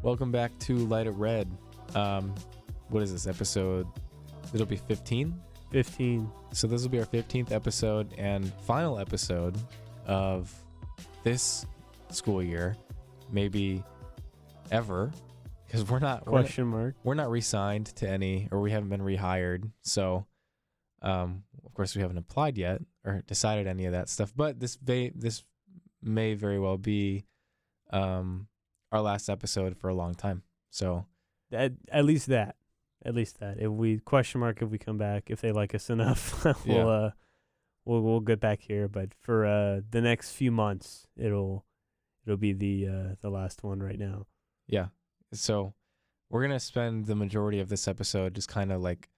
Welcome back to Light It Red. What is this episode? It'll be 15? 15. So this will be our 15th episode and final episode of this school year, maybe ever, because we're not re-signed to any, or we haven't been rehired. So, of course, we haven't applied yet or decided any of that stuff. But this may very well be our last episode for a long time. So, at least that. If we if we come back, if they like us enough, we'll get back here. But for the next few months, it'll be the last one right now. Yeah. So we're gonna spend the majority of this episode just kind of like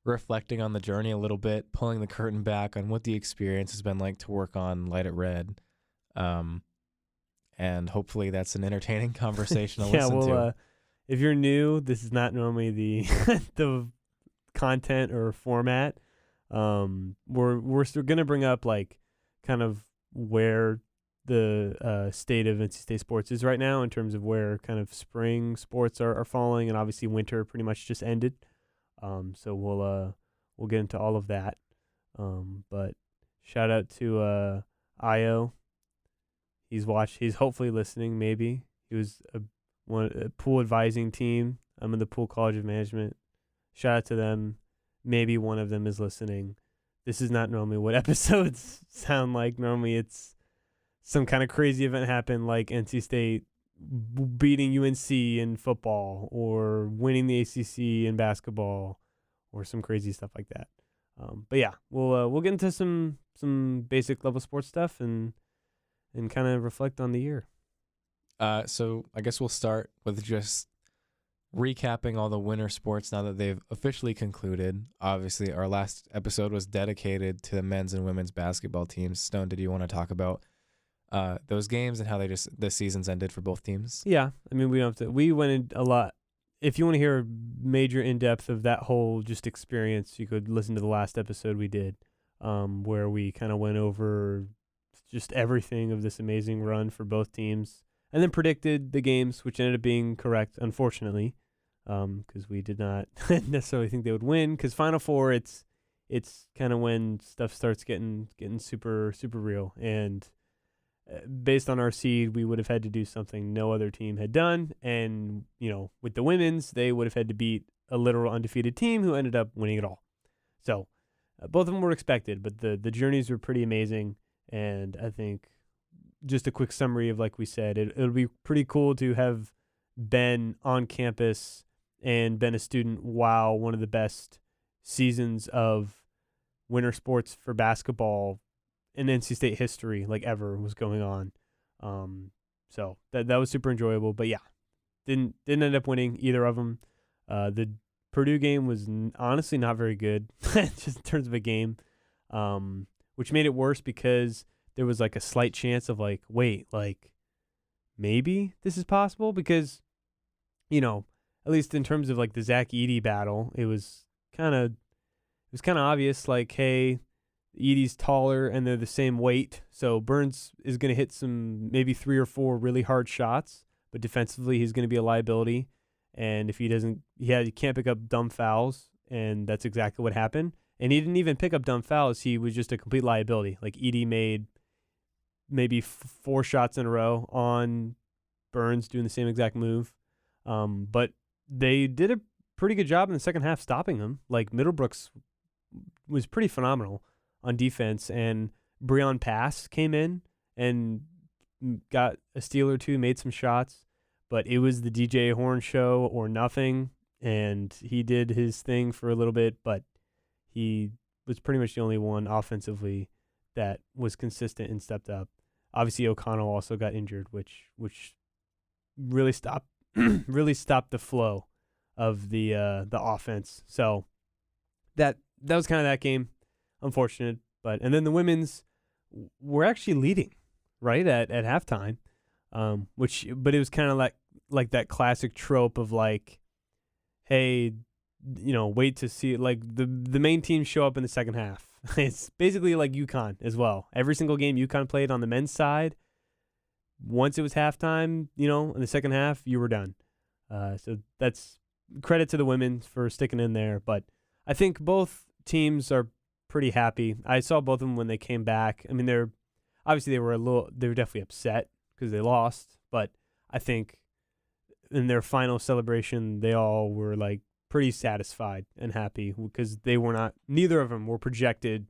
reflecting on the journey a little bit, pulling the curtain back on what the experience has been like to work on Light It Red. And hopefully that's an entertaining conversation to listen to. If you're new, this is not normally the the content or format. We're still gonna bring up like kind of where the state of NC State sports is right now in terms of where kind of spring sports are falling, and obviously winter pretty much just ended. So we'll get into all of that. But shout out to Io. He's hopefully listening. Maybe he was a pool advising team. I'm in the Pool College of Management. Shout out to them. Maybe one of them is listening. This is not normally what episodes sound like. Normally it's some kind of crazy event happened, like NC State beating UNC in football or winning the ACC in basketball or some crazy stuff like that. But yeah, we'll get into some basic level sports stuff and kind of reflect on the year. So I guess we'll start with just recapping all the winter sports now that they've officially concluded. Obviously, our last episode was dedicated to the men's and women's basketball teams. Stone, did you want to talk about those games and how the seasons ended for both teams? Yeah, I mean, we went in a lot. If you want to hear a major in-depth of that whole just experience, you could listen to the last episode we did, where we kind of went over just everything of this amazing run for both teams. And then predicted the games, which ended up being correct, unfortunately, because we did not necessarily think they would win. Because Final Four, it's kind of when stuff starts getting super super real. And based on our seed, we would have had to do something no other team had done. And with the women's, they would have had to beat a literal undefeated team who ended up winning it all. So both of them were expected, but the journeys were pretty amazing. And I think, just a quick summary of, like we said, it'll be pretty cool to have been on campus and been a student while one of the best seasons of winter sports for basketball in NC State history, like ever, was going on. So that was super enjoyable. But yeah, didn't end up winning either of them. The Purdue game was honestly not very good, just in terms of a game, which made it worse because there was like a slight chance of maybe this is possible because, at least in terms of like the Zach Edey battle, it was kind of obvious, like, hey, Edey's taller and they're the same weight. So Burns is going to hit maybe 3 or 4 really hard shots, but defensively he's going to be a liability. And if he can't pick up dumb fouls. And that's exactly what happened. And he didn't even pick up dumb fouls. He was just a complete liability. Like Edey made maybe 4 shots in a row on Burns doing the same exact move. But they did a pretty good job in the second half stopping him. Like Middlebrooks was pretty phenomenal on defense, and Breon Pass came in and got a steal or two, made some shots, but it was the DJ Horn show or nothing, and he did his thing for a little bit, but he was pretty much the only one offensively that was consistent and stepped up. Obviously, O'Connell also got injured, which really stopped the flow of the offense. So that was kind of that game. Unfortunate, and then the women's were actually leading right at halftime, but it was kind of like that classic trope of like, hey, wait to see, like the main team show up in the second half. It's basically like UConn as well. Every single game UConn played on the men's side, once it was halftime, in the second half, you were done. So that's credit to the women for sticking in there. But I think both teams are pretty happy. I saw both of them when they came back. I mean, they were definitely upset because they lost. But I think in their final celebration, they all were like pretty satisfied and happy because neither of them were projected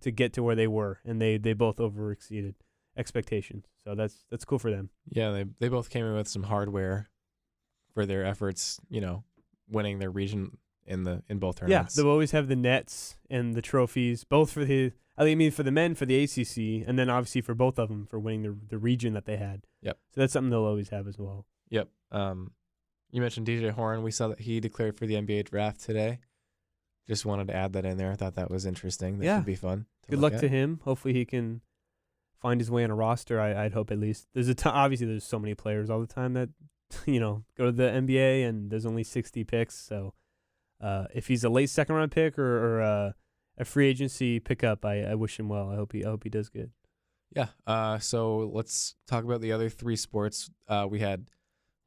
to get to where they were, and they both exceeded expectations. So that's cool for them. Yeah, they both came in with some hardware for their efforts, winning their region in both tournaments. Yeah, they'll always have the nets and the trophies, both for the men for the ACC, and then obviously for both of them for winning the region that they had. Yep. So that's something they'll always have as well. Yep. You mentioned DJ Horn. We saw that he declared for the NBA draft today. Just wanted to add that in there. I thought that was interesting. That should be fun. Good luck to him. Hopefully he can find his way on a roster. I'd hope at least. Obviously there's so many players all the time that go to the NBA, and there's only 60 picks. So if he's a late second round pick or a free agency pickup, I wish him well. I hope he does good. Yeah. So let's talk about the other three sports. We had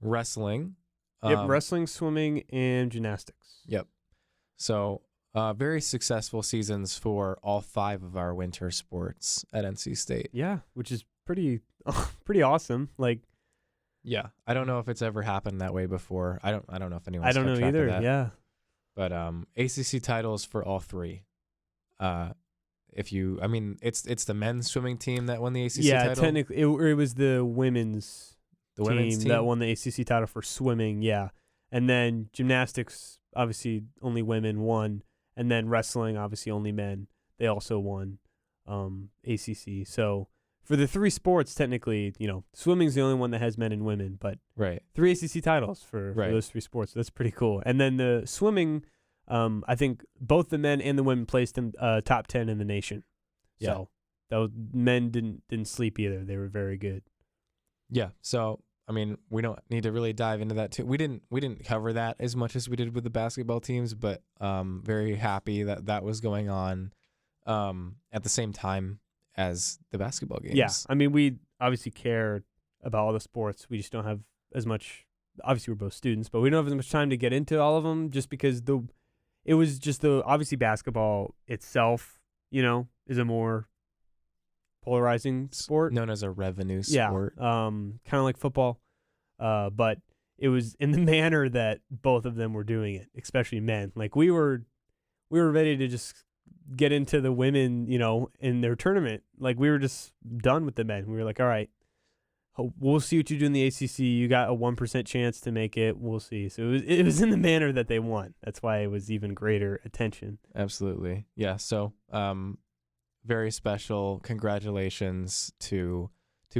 wrestling. Wrestling, swimming, and gymnastics. Yep. So very successful seasons for all 5 of our winter sports at NC State. Yeah, which is pretty awesome. Like, yeah, I don't know if it's ever happened that way before. I don't know if anyone's I don't know either. Yeah. But ACC titles for all 3. It's the men's swimming team that won the ACC title. Yeah, technically it was the women's team that won the ACC title for swimming. Yeah, and then gymnastics, obviously only women won, and then wrestling, obviously only men. They also won ACC. So for the 3 sports, technically, swimming's the only one that has men and women, but 3 ACC titles for those 3 sports. So that's pretty cool. And then the swimming, I think both the men and the women placed in top 10 in the nation. Yeah. So those men didn't sleep either. They were very good. Yeah. So we don't need to really dive into that too. We didn't cover that as much as we did with the basketball teams, but very happy that was going on at the same time as the basketball games. Yeah, we obviously care about all the sports. We just don't have as much. Obviously, we're both students, but we don't have as much time to get into all of them just because obviously basketball itself, is a more polarizing sport. Known as a revenue sport. Yeah, kind of like football. But it was in the manner that both of them were doing it, especially men. Like we were ready to just get into the women, in their tournament. Like we were just done with the men. We were like, all right, we'll see what you do in the ACC. You got a 1% chance to make it. We'll see. So it was in the manner that they won. That's why it was even greater attention. Absolutely. Yeah. So, very special congratulations to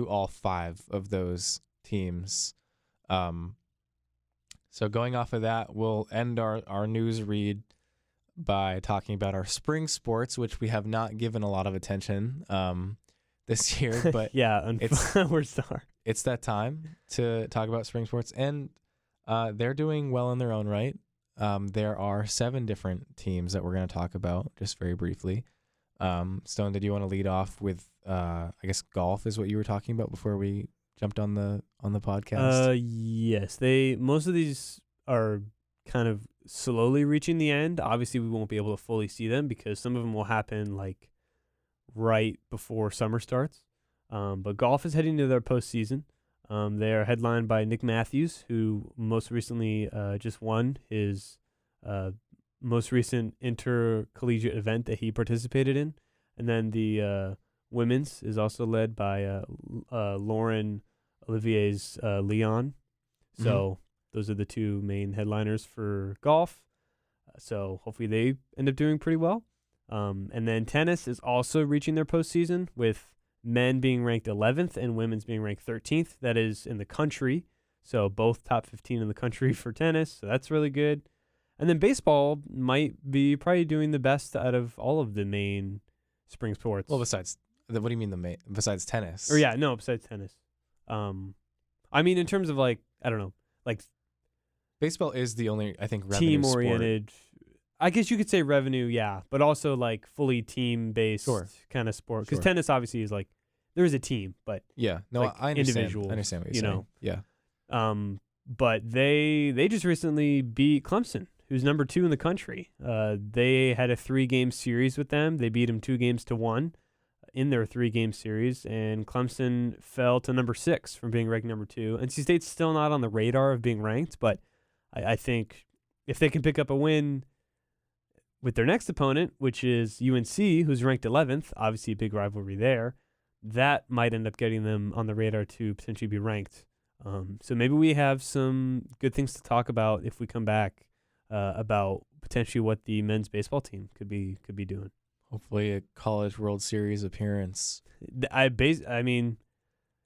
all 5 of those teams. So going off of that, we'll end our news read by talking about our spring sports, which we have not given a lot of attention this year, but yeah, we're sorry. It's that time to talk about spring sports, and they're doing well in their own right. There are 7 different teams that we're going to talk about just very briefly. Stone, did you want to lead off with I guess golf is what you were talking about before we jumped on the podcast? Yes. Most of these are kind of slowly reaching the end. Obviously, we won't be able to fully see them because some of them will happen like right before summer starts. But golf is heading to their postseason. They are headlined by Nick Matthews, who most recently just won his most recent intercollegiate event that he participated in. And then the women's is also led by Lauren Olivier's Leon. So those are the 2 main headliners for golf. So hopefully they end up doing pretty well. And then tennis is also reaching their postseason with men being ranked 11th and women's being ranked 13th. That is in the country. So both top 15 in the country for tennis. So that's really good. And then baseball might be probably doing the best out of all of the main spring sports. Well, besides, what do you mean besides tennis? Or yeah, no, besides tennis. In terms of like, I don't know, like baseball is the only, I think, team-oriented. I guess you could say revenue, yeah, but also like fully team-based kind of sport. Because tennis obviously is like there is a team, but yeah, no, like I understand. individuals. I understand what you're saying. Yeah. but they just recently beat Clemson, who's number 2 in the country. They had a 3-game series with them. They beat them 2-1 in their 3-game series, and Clemson fell to number 6 from being ranked number 2. NC State's still not on the radar of being ranked, but I think if they can pick up a win with their next opponent, which is UNC, who's ranked 11th, obviously a big rivalry there, that might end up getting them on the radar to potentially be ranked. So maybe we have some good things to talk about if we come back about potentially what the men's baseball team could be doing. Hopefully a College World Series appearance. I mean,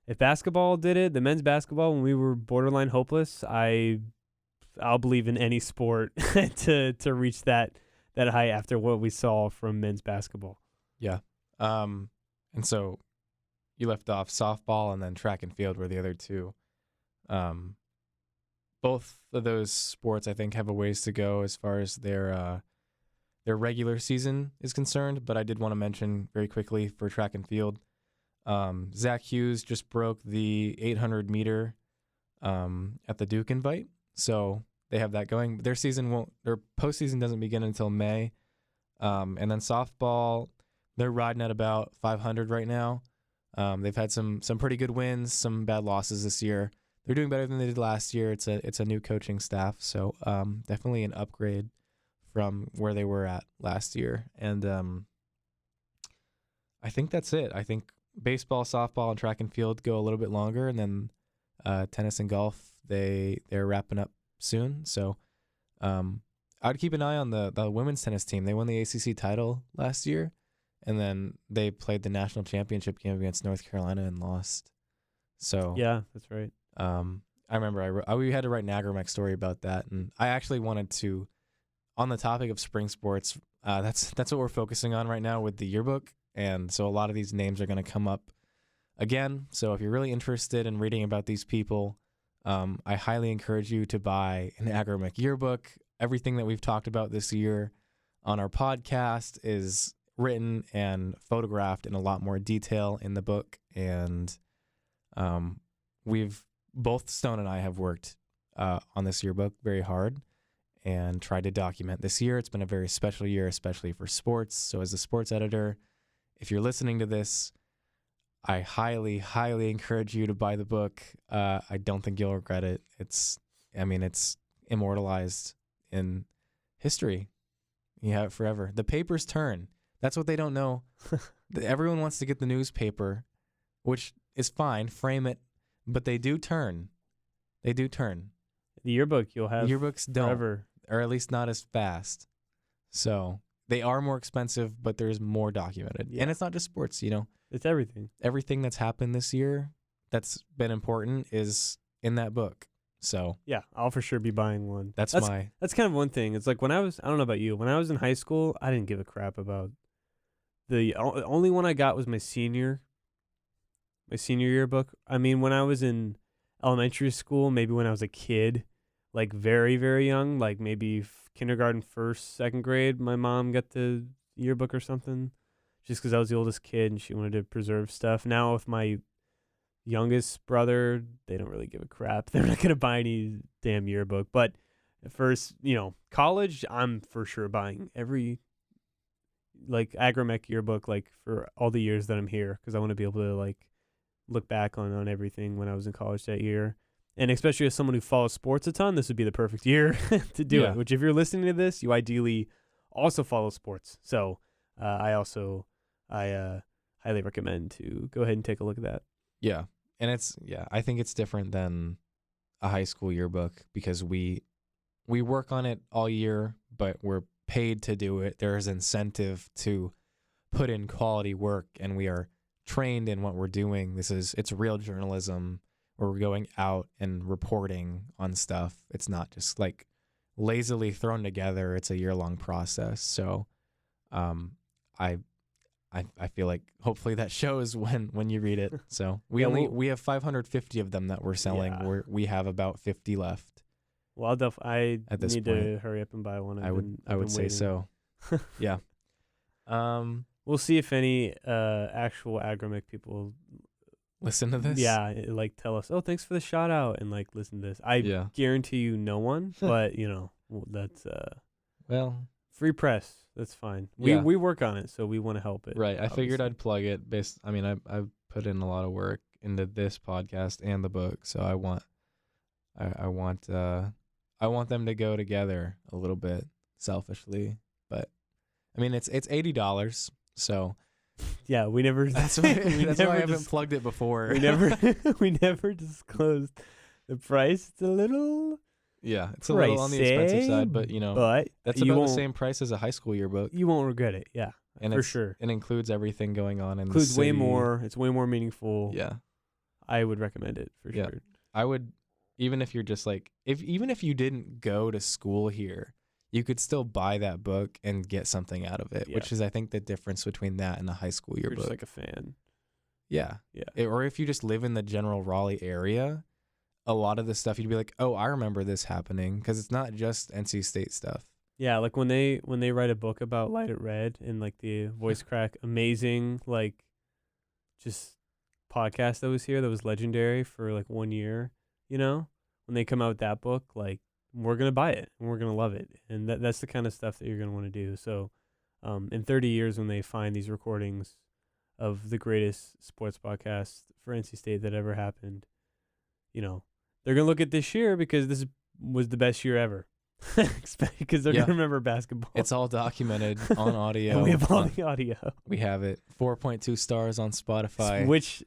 if basketball did it, the men's basketball, when we were borderline hopeless, I'll believe in any sport to reach that height after what we saw from men's basketball. Yeah. And so you left off softball and then track and field were the other two. Both of those sports, I think, have a ways to go as far as their regular season is concerned, but I did want to mention very quickly for track and field, Zach Hughes just broke the 800 meter at the Duke Invite, so they have that going. Their postseason doesn't begin until May, and then softball, they're riding at about 500 right now. They've had some pretty good wins, some bad losses this year. They're doing better than they did last year. It's a new coaching staff, so definitely an upgrade from where they were at last year. And I think that's it. I think baseball, softball, and track and field go a little bit longer, and then tennis and golf, they're wrapping up soon. So I'd keep an eye on the women's tennis team. They won the ACC title last year, and then they played the national championship game against North Carolina and lost. So yeah, that's right. I remember we had to write an Agromech story about that, and I actually wanted to, on the topic of spring sports, that's what we're focusing on right now with the yearbook, and so a lot of these names are going to come up again. So if you're really interested in reading about these people, I highly encourage you to buy an Agromech yearbook. Everything that we've talked about this year on our podcast is written and photographed in a lot more detail in the book, and both Stone and I have worked on this yearbook very hard and tried to document this year. It's been a very special year, especially for sports. So as a sports editor, if you're listening to this, I highly, highly encourage you to buy the book. I don't think you'll regret it. It's immortalized in history. You have it forever. The papers turn. That's what they don't know. Everyone wants to get the newspaper, which is fine. Frame it. But they do turn. They do turn. The yearbook you'll have yearbooks don't, forever. Or at least not as fast. So they are more expensive, but there's more documented. Yeah. And it's not just sports, It's everything. Everything that's happened this year that's been important is in that book. So yeah, I'll for sure be buying one. That's kind of one thing. It's like I don't know about you, when I was in high school, I didn't give a crap about the only one I got was my senior yearbook. I mean, when I was in elementary school, maybe when I was a kid, like very, very young, like maybe kindergarten, first, second grade, my mom got the yearbook or something just because I was the oldest kid and she wanted to preserve stuff. Now with my youngest brother, they don't really give a crap. They're not going to buy any damn yearbook. But at first, college, I'm for sure buying every Agromech yearbook for all the years that I'm here because I want to be able to look back on everything when I was in college that year. And especially as someone who follows sports a ton, this would be the perfect year to do it. Which if you're listening to this, you ideally also follow sports. So I highly recommend to go ahead and take a look at that. Yeah. And I think it's different than a high school yearbook because we work on it all year, but we're paid to do it. There's incentive to put in quality work, and we are trained in what we're doing. It's real journalism where we're going out and reporting on stuff. It's not just lazily thrown together. It's a year-long process. So I feel like hopefully that shows when you read it. So we have 550 of them that we're selling. Yeah. We have about 50 left. Well, I need to hurry up and buy one. I would say so. Yeah. We'll see if any actual Agromech people listen to this. Yeah, like tell us, oh, thanks for the shout out, and like listen to this. I guarantee you no one, but that's well, free press. That's fine. We work on it, so we want to help it. Right. I figured I'd plug it. I've put in a lot of work into this podcast and the book, so I want them to go together a little bit selfishly, but I mean it's $80, so yeah, we never. That's why I haven't plugged it before. We never disclosed the price. It's a little. Yeah, it's a little on the expensive side, but that's about the same price as a high school yearbook. You won't regret it. Yeah, and for sure. It includes everything going on in includes the city. Way more. It's way more meaningful. Yeah, I would recommend it for sure. I would, even if you're just like, even if you didn't go to school here, you could still buy that book and get something out of it, which is, I think, the difference between that and a high school yearbook. You're just like a fan. Yeah. Or if you just live in the general Raleigh area, a lot of the stuff you'd be like, oh, I remember this happening, because it's not just NC State stuff. Yeah, like when they write a book about Light It Red and like the voice crack, amazing, like just podcast that was here that was legendary for like 1 year, when they come out with that book, like we're going to buy it and we're going to love it. And that's the kind of stuff that you're going to want to do. So in 30 years, when they find these recordings of the greatest sports podcast for NC State that ever happened, they're going to look at this year because this was the best year ever. Because they're going to remember basketball. It's all documented on audio. And we have all the audio. We have it. 4.2 stars on Spotify. Which,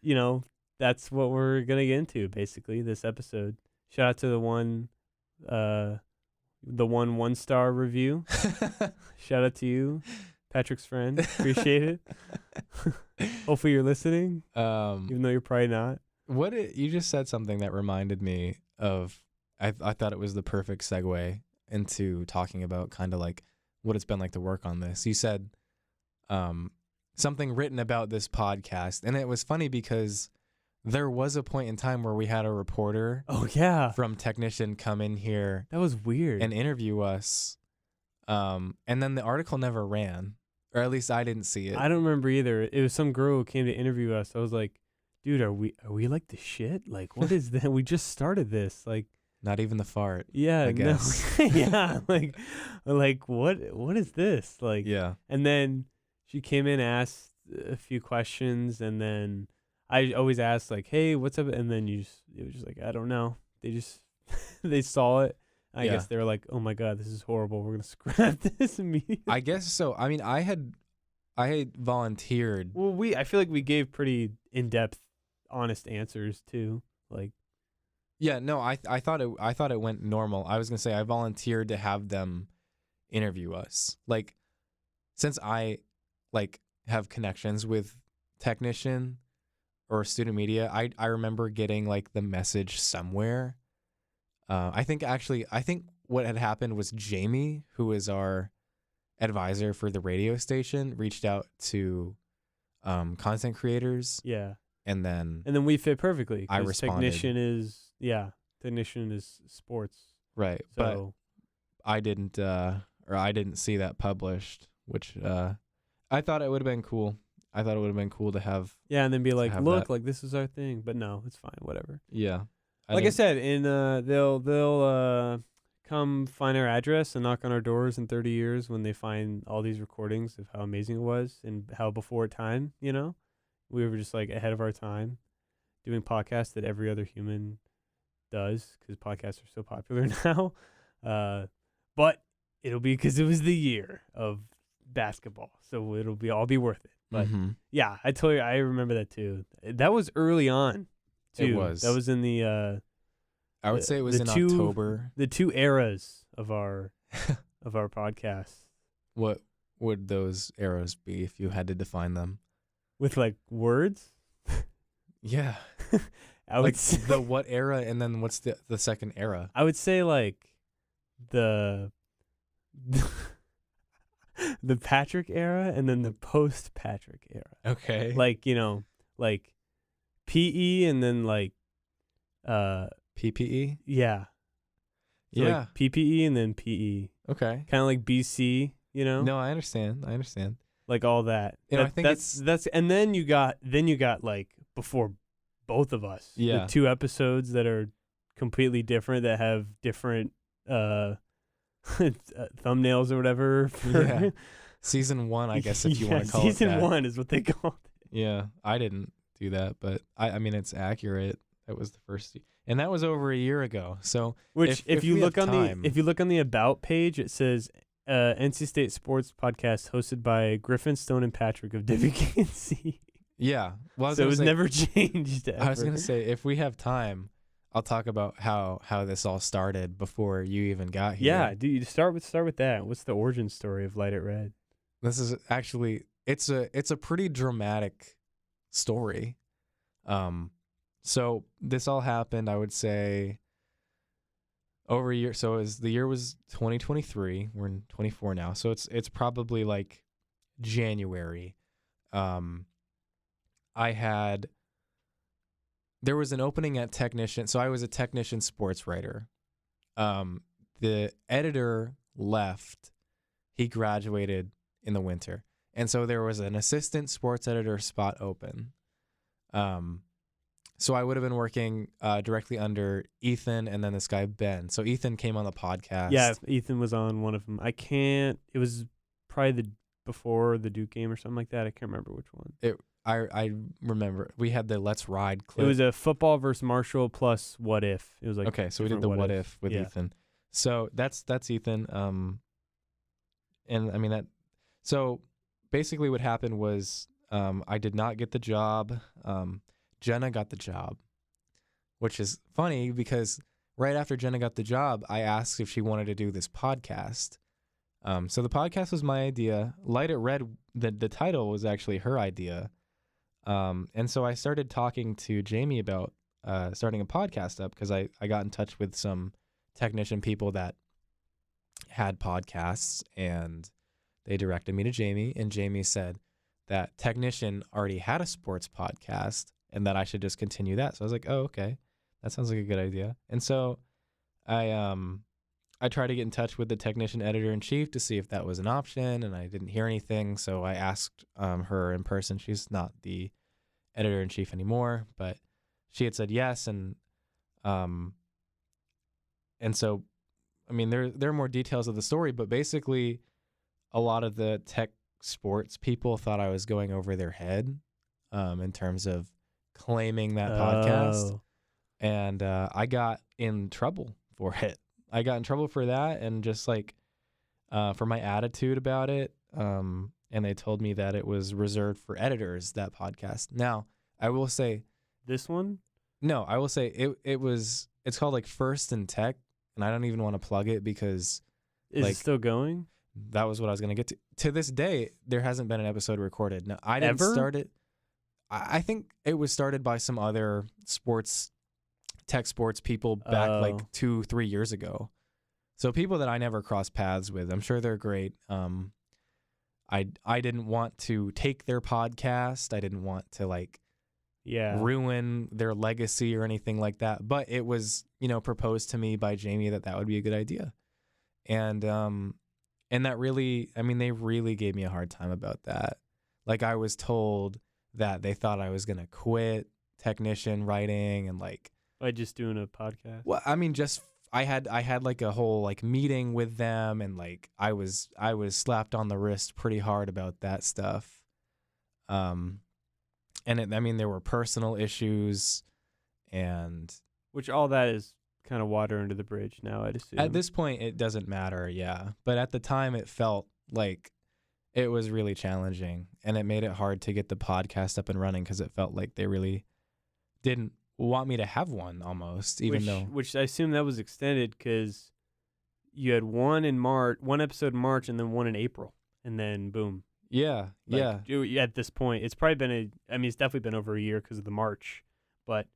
that's what we're going to get into, basically, this episode. Shout out to the one 1-star review. Shout out to you, Patrick's friend. Appreciate it. Hopefully you're listening, even though you're probably not. You just said something that reminded me of, I thought it was the perfect segue into talking about kind of like what it's been like to work on this. You said something written about this podcast, and it was funny because there was a point in time where we had a reporter from Technician come in here. That was weird. And interview us. And then the article never ran, or at least I didn't see it. I don't remember either. It was some girl who came to interview us. I was like, dude, are we like the shit? Like, what is that? We just started this. Like, not even the fart. Yeah, I guess. No. Yeah, like what is this? Like, yeah. And then she came in, asked a few questions, and then I always ask like, "Hey, what's up?" And then it was just like, I don't know. They just they saw it. I guess they were like, "Oh my god, this is horrible. We're gonna scrap this immediately." I guess so. I mean, I had volunteered. Well, I feel like we gave pretty in-depth, honest answers too. Like, yeah, no, I thought it went normal. I was gonna say I volunteered to have them interview us. Like, since I have connections with Technician or student media, I remember getting like the message somewhere. I think what had happened was Jamie, who is our advisor for the radio station, reached out to content creators. Yeah. And then we fit perfectly. I responded. Technician is sports. Right. So but I didn't see that published, which I thought it would have been cool. I thought it would have been cool to have. Yeah, and then be like, look, like this is our thing. But no, it's fine, whatever. Yeah. I said, they'll come find our address and knock on our doors in 30 years when they find all these recordings of how amazing it was and how before time, we were just like ahead of our time doing podcasts that every other human does because podcasts are so popular now. But it'll be because it was the year of basketball. So it'll all be worth it. But yeah, I told you, I remember that too. That was early on too. It was. That was in the, I would say it was in October. The two eras of our podcast. What would those eras be if you had to define them? With like words? Yeah. I would say the what era and then what's the second era? I would say like the Patrick era and then the post Patrick era. Okay. Like, like PE and then like PPE? Yeah. So yeah. Like PPE and then PE. Okay. Kind of like BC, No, I understand. Like all that. I think that's and then you got like before both of us. Yeah. The 2 episodes that are completely different, that have different thumbnails or whatever. Yeah. Season 1, I guess, if you want to call it that. Season 1 is what they called it. Yeah. I didn't do that, but I mean, it's accurate. That was the first, and that was over a year ago. So, which if you look on the about page, it says NC State Sports Podcast hosted by Griffin, Stone, and Patrick of WKNC. Yeah. Well, so it was never changed. Ever. I was going to say, if we have time, I'll talk about how this all started before you even got here. Yeah, dude, start with that. What's the origin story of Light It Red? This is actually it's a pretty dramatic story. So this all happened, I would say, over a year. So the year was 2023. We're in 24 now. So it's probably like January. There was an opening at technician. So I was a technician sports writer. The editor left. He graduated in the winter. And so there was an assistant sports editor spot open. So I would have been working directly under Ethan and then this guy, Ben. So Ethan came on the podcast. Yeah, Ethan was on one of them. It was probably before the Duke game or something like that. I can't remember which one. I remember. We had the Let's Ride clip. It was a football versus Marshall plus What If. It was like, okay, so we did the What If with Ethan. So that's Ethan. And I mean that. So basically what happened was I did not get the job. Jenna got the job, which is funny because right after Jenna got the job, I asked if she wanted to do this podcast. So the podcast was my idea. Light It Red, the title was actually her idea. And so I started talking to Jamie about starting a podcast up because I got in touch with some technician people that had podcasts, and they directed me to Jamie, and Jamie said that technician already had a sports podcast and that I should just continue that. So I was like, oh, okay, that sounds like a good idea. And so I tried to get in touch with the technician editor-in-chief to see if that was an option, and I didn't hear anything. So I asked her in person. She's not the editor-in-chief anymore, but she had said yes. And so, I mean, there are more details of the story, but basically a lot of the tech sports people thought I was going over their head in terms of claiming that podcast. And I got in trouble for it. I got in trouble for that and just like for my attitude about it. And they told me that it was reserved for editors, that podcast. Now, I will say... This one? No, I will say it's called like First in Tech, and I don't even want to plug it because... Is it still going? That was what I was going to get to. To this day, there hasn't been an episode recorded. No, I didn't start it. I think it was started by some other tech sports people back like 2-3 years ago. So people that I never crossed paths with. I'm sure they're great. I didn't want to take their podcast. I didn't want to ruin their legacy or anything like that. But it was, proposed to me by Jamie that would be a good idea. And that really, I mean, they really gave me a hard time about that. Like I was told that they thought I was going to quit technician writing and by just doing a podcast. Well, I mean, I had like a whole meeting with them, and I was slapped on the wrist pretty hard about that stuff. And there were personal issues, and which all that is kind of water under the bridge now, I'd assume. At this point, it doesn't matter, yeah. But at the time, it felt like it was really challenging, and it made it hard to get the podcast up and running because it felt like they really didn't want me to have one almost, which I assume that was extended because you had one episode in March and then one in April, and then boom. Yeah, yeah. At this point, it's probably been it's definitely been over a year because of the March, but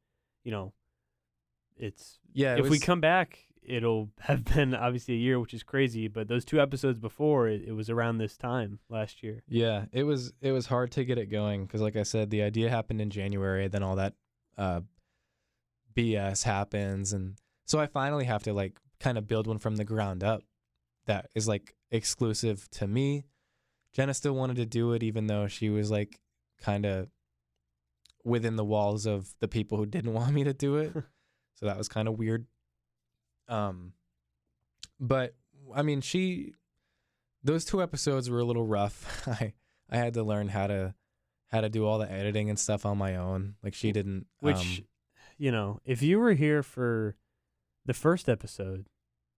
if we come back, it'll have been obviously a year, which is crazy. But those 2 episodes before, it was around this time last year. Yeah, it was hard to get it going because, like I said, the idea happened in January. Then all that BS happens, and so I finally have to kind of build one from the ground up that is exclusive to me. Jenna still wanted to do it, even though she was kind of within the walls of the people who didn't want me to do it. So that was kind of weird. But I mean, those 2 episodes were a little rough. I had to learn how to do all the editing and stuff on my own. Like she didn't. Which, if you were here for the first episode,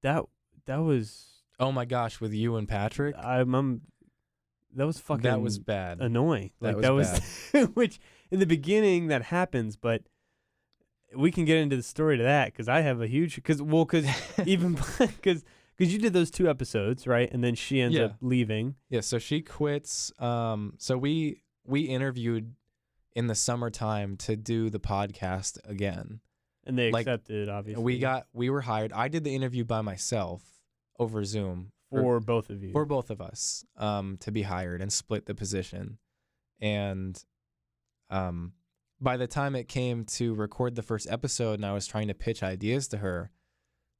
that was. Oh my gosh, with you and Patrick. That was fucking. That was bad. Annoying. That was bad. Which in the beginning that happens, but we can get into the story to that because I have a huge because you did those 2 episodes, right? And then she ends up leaving. Yeah. So she quits. So we interviewed in the summertime to do the podcast again, and they accepted. Obviously, we were hired. I did the interview by myself over Zoom. For both of you. For both of us, to be hired and split the position. And by the time it came to record the first episode and I was trying to pitch ideas to her,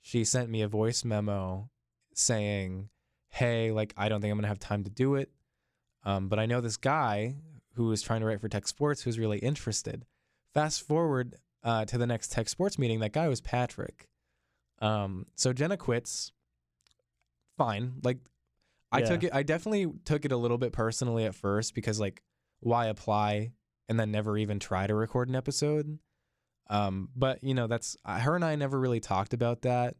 she sent me a voice memo saying, hey, like, I don't think I'm going to have time to do it. But I know this guy who was trying to write for Tech Sports who's really interested. Fast forward to the next Tech Sports meeting. That guy was Patrick. So Jenna quits. Fine. Like I definitely took it a little bit personally at first because like why apply and then never even try to record an episode? But that's her and I never really talked about that.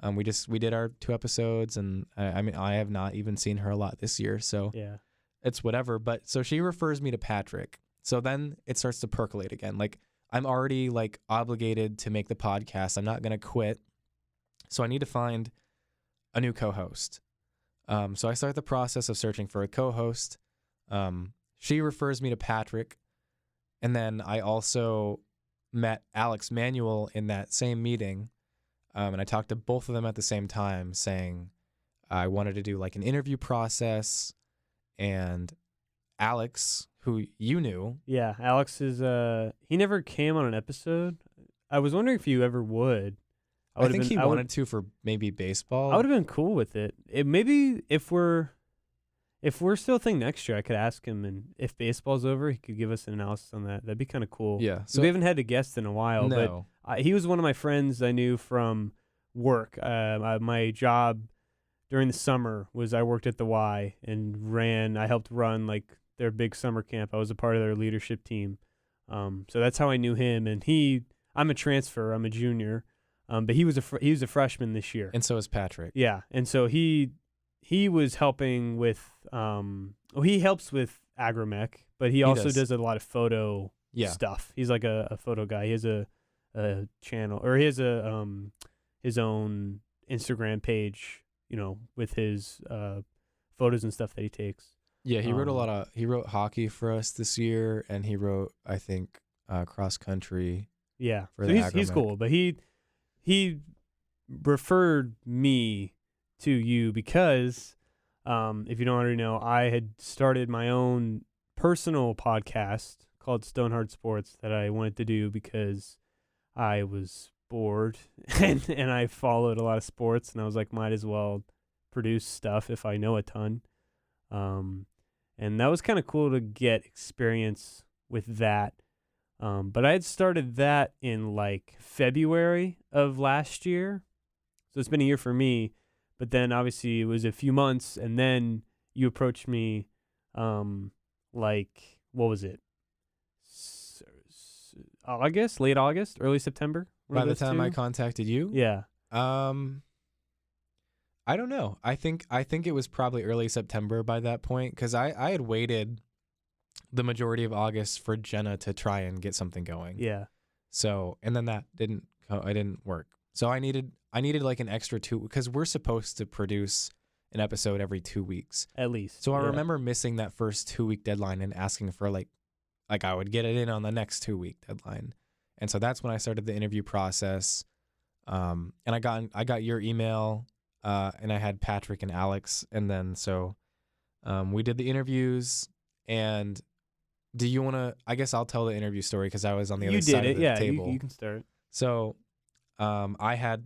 We did our 2 episodes and I mean I have not even seen her a lot this year, so yeah, it's whatever. But so she refers me to Patrick. So then it starts to percolate again. Like I'm already like obligated to make the podcast. I'm not going to quit. So I need to find a new co-host. So I start the process of searching for a co-host. She refers me to Patrick. And then I also met Alex Manuel in that same meeting. And I talked to both of them at the same time saying I wanted to do like an interview process. And Alex, who you knew. Yeah, Alex is, he never came on an episode. I was wondering if you ever would. I think he wanted to for maybe baseball. I would have been cool with it. Maybe if we're still a thing next year, I could ask him, and if baseball's over, he could give us an analysis on that. That'd be kind of cool. Yeah. So we haven't had a guest in a while, no. But he was one of my friends I knew from work. My job during the summer was I worked at the Y and I helped run like their big summer camp. I was a part of their leadership team. So that's how I knew him. And I'm a transfer. I'm a junior. But he was a freshman this year, and so is Patrick. Yeah, and so he was helping with he helps with Agromech, but he also does a lot of photo stuff. He's like a photo guy. He has a channel, or he has his own Instagram page, with his photos and stuff that he takes. Yeah, he wrote he wrote hockey for us this year, and he wrote I think cross country. Yeah, so he's cool, but he referred me to you because, if you don't already know, I had started my own personal podcast called Stonehard Sports that I wanted to do because I was bored and I followed a lot of sports and I was like, might as well produce stuff if I know a ton. And that was kind of cool to get experience with that. But I had started that in like February of last year. So it's been a year for me. But then obviously it was a few months. And then you approached me like, what was it? August, late August, early September? By the time I contacted you? Yeah. I don't know. I think it was probably early September by that point because I had waited the majority of August for Jenna to try and get something going. Yeah. So, and then that didn't work. So I needed like an extra 2 because we're supposed to produce an episode every 2 weeks. At least. So I remember missing that first 2-week deadline and asking for like I would get it in on the next 2-week deadline. And so that's when I started the interview process. And I got your email, and I had Patrick and Alex. And then, so, we did the interviews. And do you want to, I guess I'll tell the interview story because I was on the other side of the table. You can start. So, I had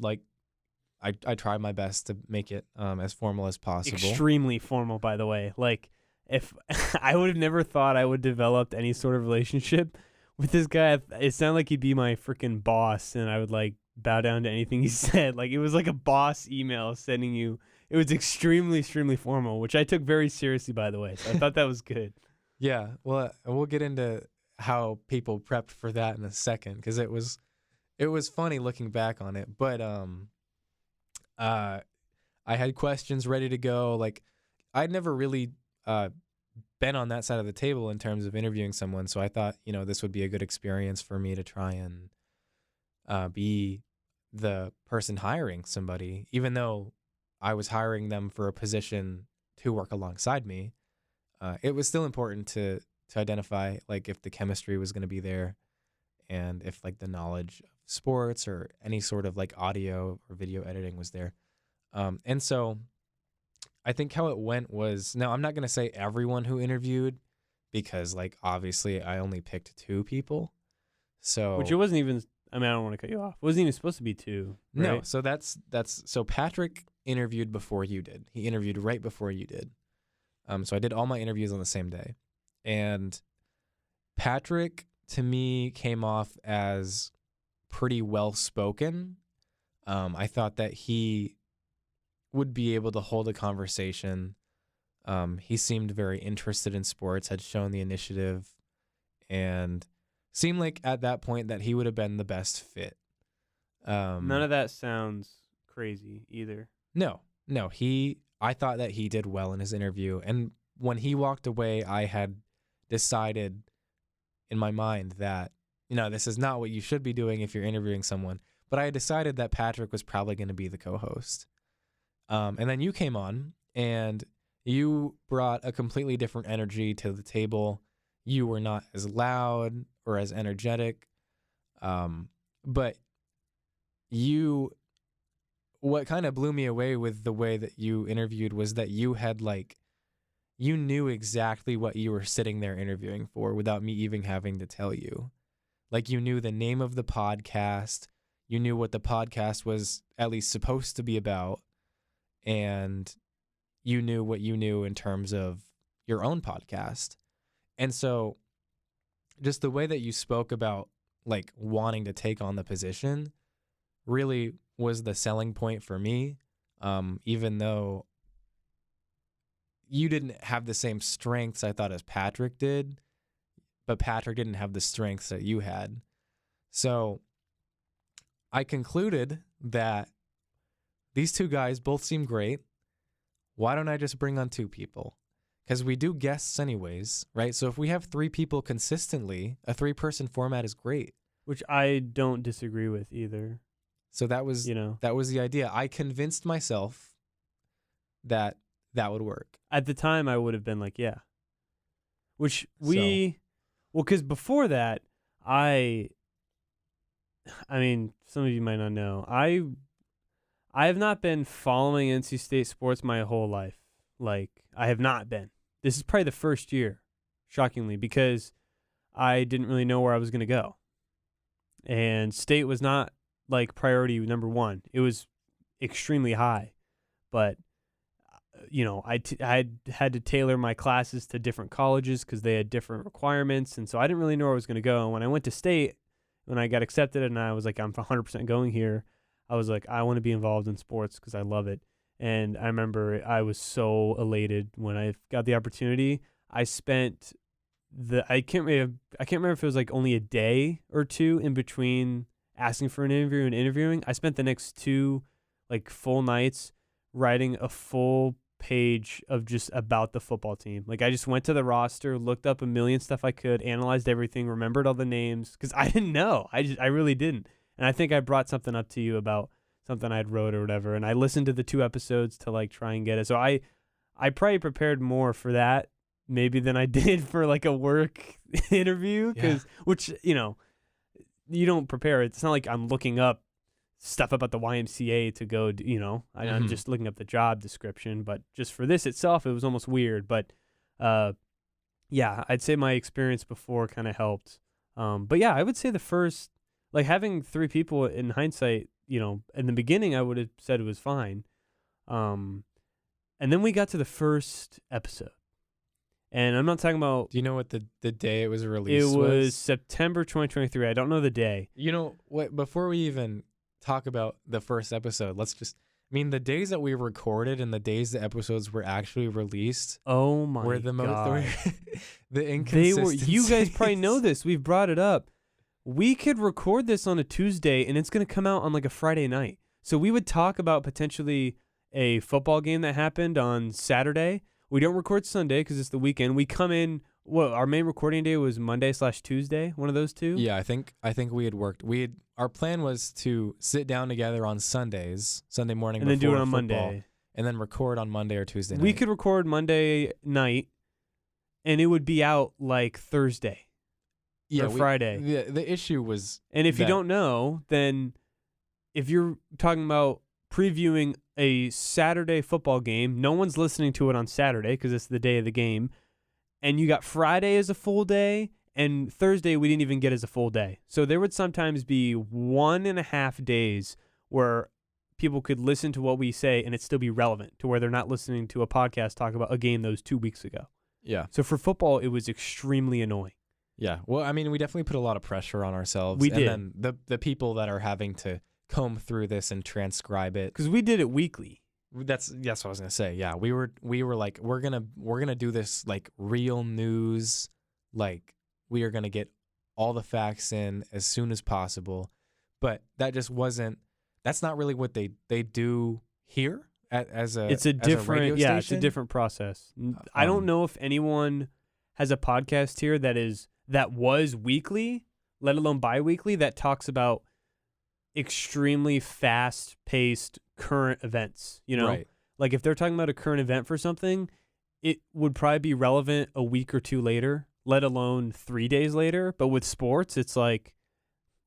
I tried my best to make it, as formal as possible. Extremely formal, by the way. Like, if I would have never thought I would develop any sort of relationship with this guy, it sounded like he'd be my freaking boss, and I would like bow down to anything he said. Like it was like a boss email sending you. It was extremely, extremely formal, which I took very seriously, by the way. So I thought that was good. Yeah, well, we'll get into how people prepped for that in a second, because it was funny looking back on it. But I had questions ready to go. Like I'd never really been on that side of the table in terms of interviewing someone, so I thought, this would be a good experience for me to try and be the person hiring somebody, even though I was hiring them for a position to work alongside me. It was still important to identify like if the chemistry was going to be there, and if like the knowledge of sports or any sort of like audio or video editing was there. And so I think how it went was, now I'm not going to say everyone who interviewed, because like obviously I only picked 2 people. So which it wasn't even, I mean, I don't want to cut you off. It wasn't even supposed to be 2. Right? No, so so Patrick interviewed before you did. He interviewed right before you did. So I did all my interviews on the same day. And Patrick, to me, came off as pretty well-spoken. I thought that he would be able to hold a conversation. He seemed very interested in sports, had shown the initiative, and seemed like at that point that he would have been the best fit. None of that sounds crazy either. No. I thought that he did well in his interview. And when he walked away, I had decided in my mind that, this is not what you should be doing if you're interviewing someone. But I had decided that Patrick was probably going to be the co-host. And then you came on, and you brought a completely different energy to the table. You were not as loud or as energetic. But what kind of blew me away with the way that you interviewed was that you had you knew exactly what you were sitting there interviewing for without me even having to tell you. Like you knew the name of the podcast, you knew what the podcast was at least supposed to be about, and you knew what you knew in terms of your own podcast. And so just the way that you spoke about like wanting to take on the position really was the selling point for me, even though you didn't have the same strengths I thought as Patrick did, but Patrick didn't have the strengths that you had. So I concluded that these 2 guys both seem great. Why don't I just bring on 2 people? Because we do guests anyways, right? So if we have 3 people consistently, a 3-person format is great. Which I don't disagree with either. So that was that was the idea. I convinced myself that would work. At the time, I would have been like, yeah. Because before that, I mean, some of you might not know, I have not been following NC State sports my whole life. Like, I have not been. This is probably the first year, shockingly, because I didn't really know where I was going to go. And State was not like priority number 1. It was extremely high, but I had to tailor my classes to different colleges because they had different requirements, and so I didn't really know where I was going to go. And when I went to State, when I got accepted, and I was like, I'm 100% going here, I was like, I want to be involved in sports because I love it. And I remember I was so elated when I got the opportunity. I spent I can't remember if it was like only a day or 2 in between asking for an interview and interviewing. I spent the next 2 like full nights writing a full page of just about the football team. Like I just went to the roster, looked up a million stuff I could, analyzed everything, remembered all the names because I didn't know. I really didn't. And I think I brought something up to you about something I'd wrote or whatever. And I listened to the 2 episodes to like try and get it. So I probably prepared more for that maybe than I did for like a work interview which, you don't prepare. It's not like I'm looking up stuff about the YMCA to go, I'm just looking up the job description. But just for this itself, it was almost weird. But I'd say my experience before kind of helped. But yeah, I would say the first, like having 3 people in hindsight, in the beginning, I would have said it was fine. And then we got to the first episode. And I'm not talking about... Do you know what the day it was released was? It was September 2023. I don't know the day. You know what? Before we even talk about the first episode, the days that we recorded and the days the episodes were actually released. Oh my were the God. The inconsistencies. You guys probably know this. We've brought it up. We could record this on a Tuesday and it's going to come out on like a Friday night. So we would talk about potentially a football game that happened on Saturday. We don't record Sunday because it's the weekend. We come in. Well, our main recording day was Monday/Tuesday, one of those two. Yeah, I think we had worked. Our plan was to sit down together on Sunday morning, and then do it on football, Monday, and then record on Monday or Tuesday night. We could record Monday night, and it would be out like Thursday or Friday. The issue was, and if you don't know, then if you're talking about previewing a Saturday football game, no one's listening to it on Saturday because it's the day of the game. And you got Friday as a full day, and Thursday we didn't even get as a full day. So there would sometimes be 1.5 days where people could listen to what we say and it still be relevant to where they're not listening to a podcast talk about a game that was 2 weeks ago. Yeah. So for football, it was extremely annoying. Yeah. Well, I mean, we definitely put a lot of pressure on ourselves. We did. And then the people that are having to comb through this and transcribe it. Because we did it weekly. That's what I was gonna say. Yeah, we were like, we're gonna do this like real news, like we are gonna get all the facts in as soon as possible, but that just wasn't. That's not really what they do here it's a different process. I don't know if anyone has a podcast here that was weekly, let alone bi-weekly, that talks about extremely fast-paced current events, Right. Like if they're talking about a current event for something, it would probably be relevant a week or two later, let alone 3 days later. But with sports, it's like,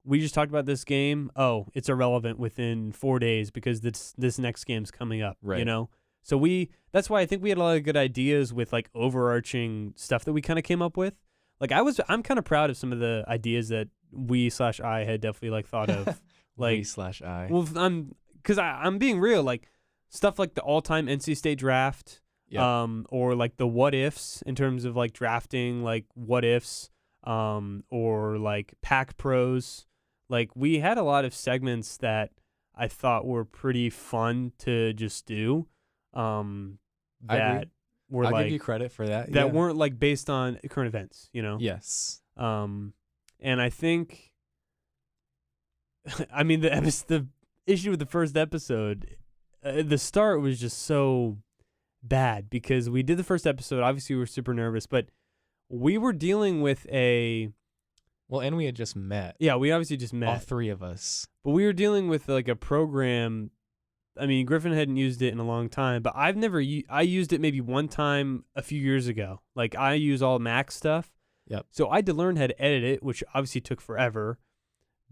we just talked about this game. Oh, it's irrelevant within 4 days because this next game's coming up, right. So that's why I think we had a lot of good ideas with like overarching stuff that we kind of came up with. Like I'm kind of proud of some of the ideas that I had definitely like thought of. Like /I. Well, I'm being real. Like stuff like the all-time NC State draft, yep. Or like the what ifs in terms of like drafting, like what ifs, or like pack pros. Like we had a lot of segments that I thought were pretty fun to just do. That were I'll like, give you credit for that. That weren't like based on current events, Yes. And I think. I mean, the issue with the first episode, the start was just so bad because we did the first episode. Obviously, we were super nervous, but we were dealing with and we had just met. Yeah, we obviously just met. All three of us. But we were dealing with like a program. I mean, Griffin hadn't used it in a long time, but I used it maybe one time a few years ago. Like I use all Mac stuff. Yep. So I had to learn how to edit it, which obviously took forever,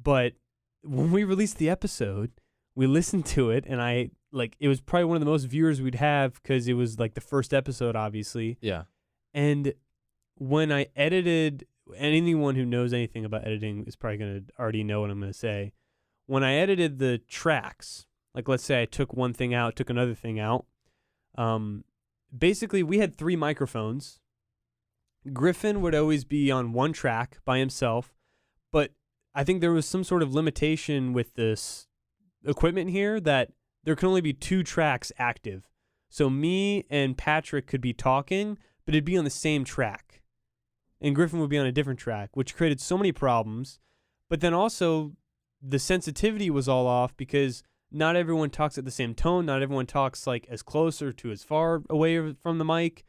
but when we released the episode, we listened to it, and it was probably one of the most viewers we'd have because it was like the first episode, obviously. Yeah. And when I edited, anyone who knows anything about editing is probably going to already know what I'm going to say. When I edited the tracks, like let's say I took one thing out, took another thing out, basically we had 3 microphones. Griffin would always be on one track by himself, but I think there was some sort of limitation with this equipment here that there can only be 2 tracks active. So me and Patrick could be talking, but it'd be on the same track. And Griffin would be on a different track, which created so many problems. But then also the sensitivity was all off because not everyone talks at the same tone. Not everyone talks like as close or to as far away from the mic.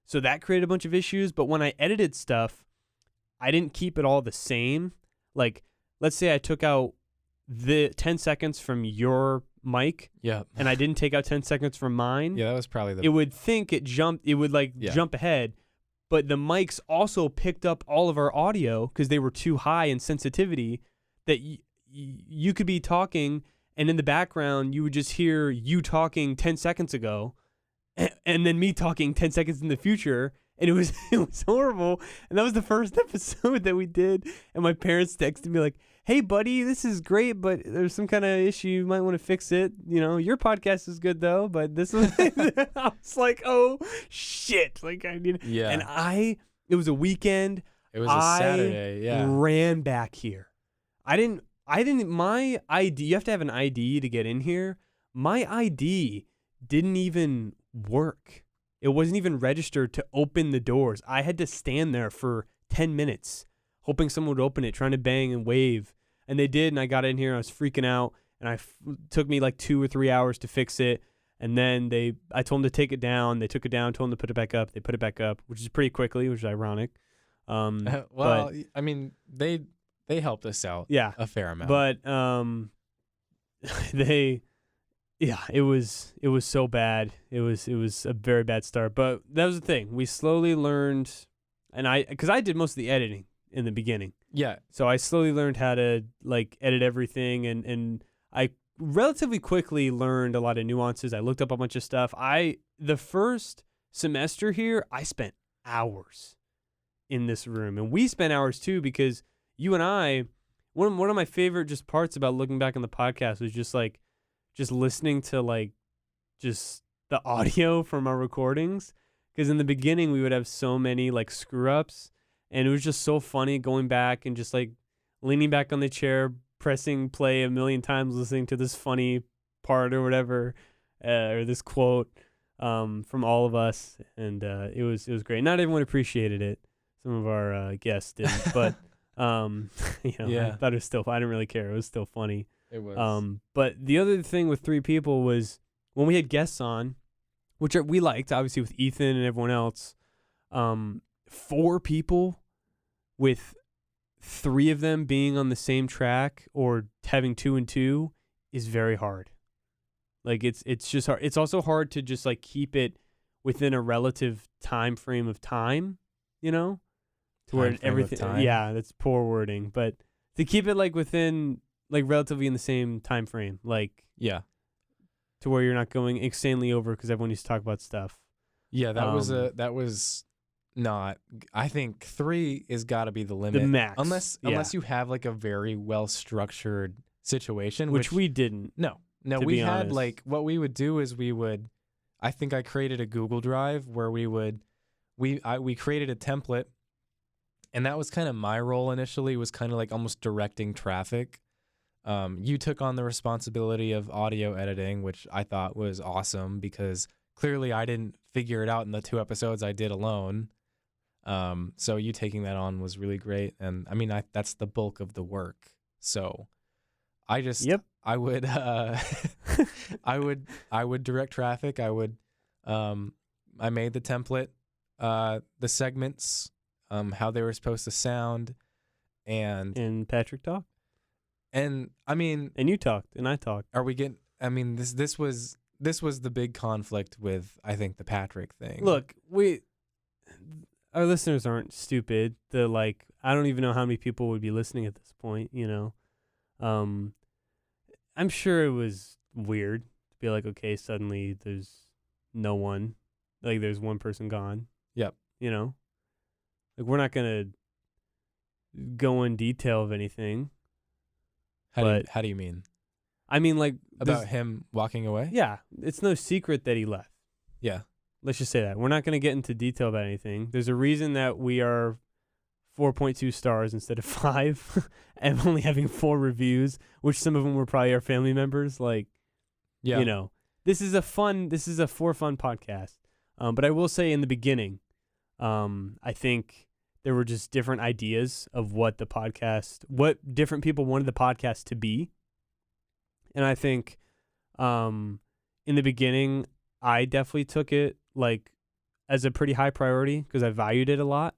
So that created a bunch of issues. But when I edited stuff, I didn't keep it all the same. Like, let's say I took out the 10 seconds from your mic, and I didn't take out 10 seconds from mine. Yeah, that was probably It would think it jumped. It would jump ahead, but the mics also picked up all of our audio because they were too high in sensitivity. That you could be talking, and in the background you would just hear you talking 10 seconds ago, and then me talking 10 seconds in the future. And it was horrible. And that was the first episode that we did. And my parents texted me like, hey, buddy, this is great, but there's some kind of issue. You might want to fix it. You know, your podcast is good, though, but this was, I was like, oh, shit. Like, I need, Yeah. And it was a weekend. It was a Saturday. Yeah. Ran back here. My ID, you have to have an ID to get in here. My ID didn't even work. It wasn't even registered to open the doors. I had to stand there for 10 minutes, hoping someone would open it, trying to bang and wave. And they did, and I got in here, and I was freaking out, and took me like 2 or 3 hours to fix it. And then I told them to take it down. They took it down, told them to put it back up. They put it back up, which is pretty quickly, which is ironic. Well, I mean, they helped us out a fair amount. But it was so bad. It was a very bad start. But that was the thing. We slowly learned, because I did most of the editing in the beginning. Yeah. So I slowly learned how to like edit everything, and I relatively quickly learned a lot of nuances. I looked up a bunch of stuff. The first semester here, I spent hours in this room, and we spent hours too, because you and I, one of my favorite just parts about looking back on the podcast was just listening to like just the audio from our recordings, because in the beginning we would have so many like screw ups, and it was just so funny going back and just like leaning back on the chair, pressing play a million times, listening to this funny part or whatever, or this quote from all of us, and it was great. Not everyone appreciated it. Some of our guests didn't, but I thought it was still. I didn't really care. It was still funny. It was. But the other thing with 3 people was when we had guests on, which we liked, obviously with Ethan and everyone else. 4 people with 3 of them being on the same track or having 2 and 2 is very hard. Like it's just hard. It's also hard to just like keep it within a relative time frame of time, you know, to where everything. Yeah, that's poor wording, but to keep it like within like relatively in the same time frame, like to where you're not going insanely over because everyone needs to talk about stuff. Yeah, that was not. I think 3 is got to be the limit, the max, unless you have like a very well structured situation, which we didn't. No, we had like what we would do is I think I created a Google Drive where we created a template, and that was kind of my role initially, was kind of like almost directing traffic. You took on the responsibility of audio editing, which I thought was awesome because clearly I didn't figure it out in the 2 episodes I did alone. So you taking that on was really great. And I mean, that's the bulk of the work. So I just, I would, I would direct traffic. I made the template, the segments, how they were supposed to sound, and Patrick talked. And I mean, and you talked, and I talked. Are we getting? I mean, this was the big conflict with, I think, the Patrick thing. Look, our listeners aren't stupid. I don't even know how many people would be listening at this point. You know, I'm sure it was weird to be like, okay, suddenly there's no one, like there's one person gone. Yep. You know, like we're not gonna go in detail of anything. How do you mean? I mean, like about him walking away? Yeah, it's no secret that he left. Yeah. Let's just say that. We're not going to get into detail about anything. There's a reason that we are 4.2 stars instead of 5 and only having 4 reviews, which some of them were probably our family members. Like, you know, this is a for fun podcast. But I will say in the beginning, I think there were just different ideas of what different people wanted the podcast to be. And I think in the beginning, I definitely took it like as a pretty high priority because I valued it a lot.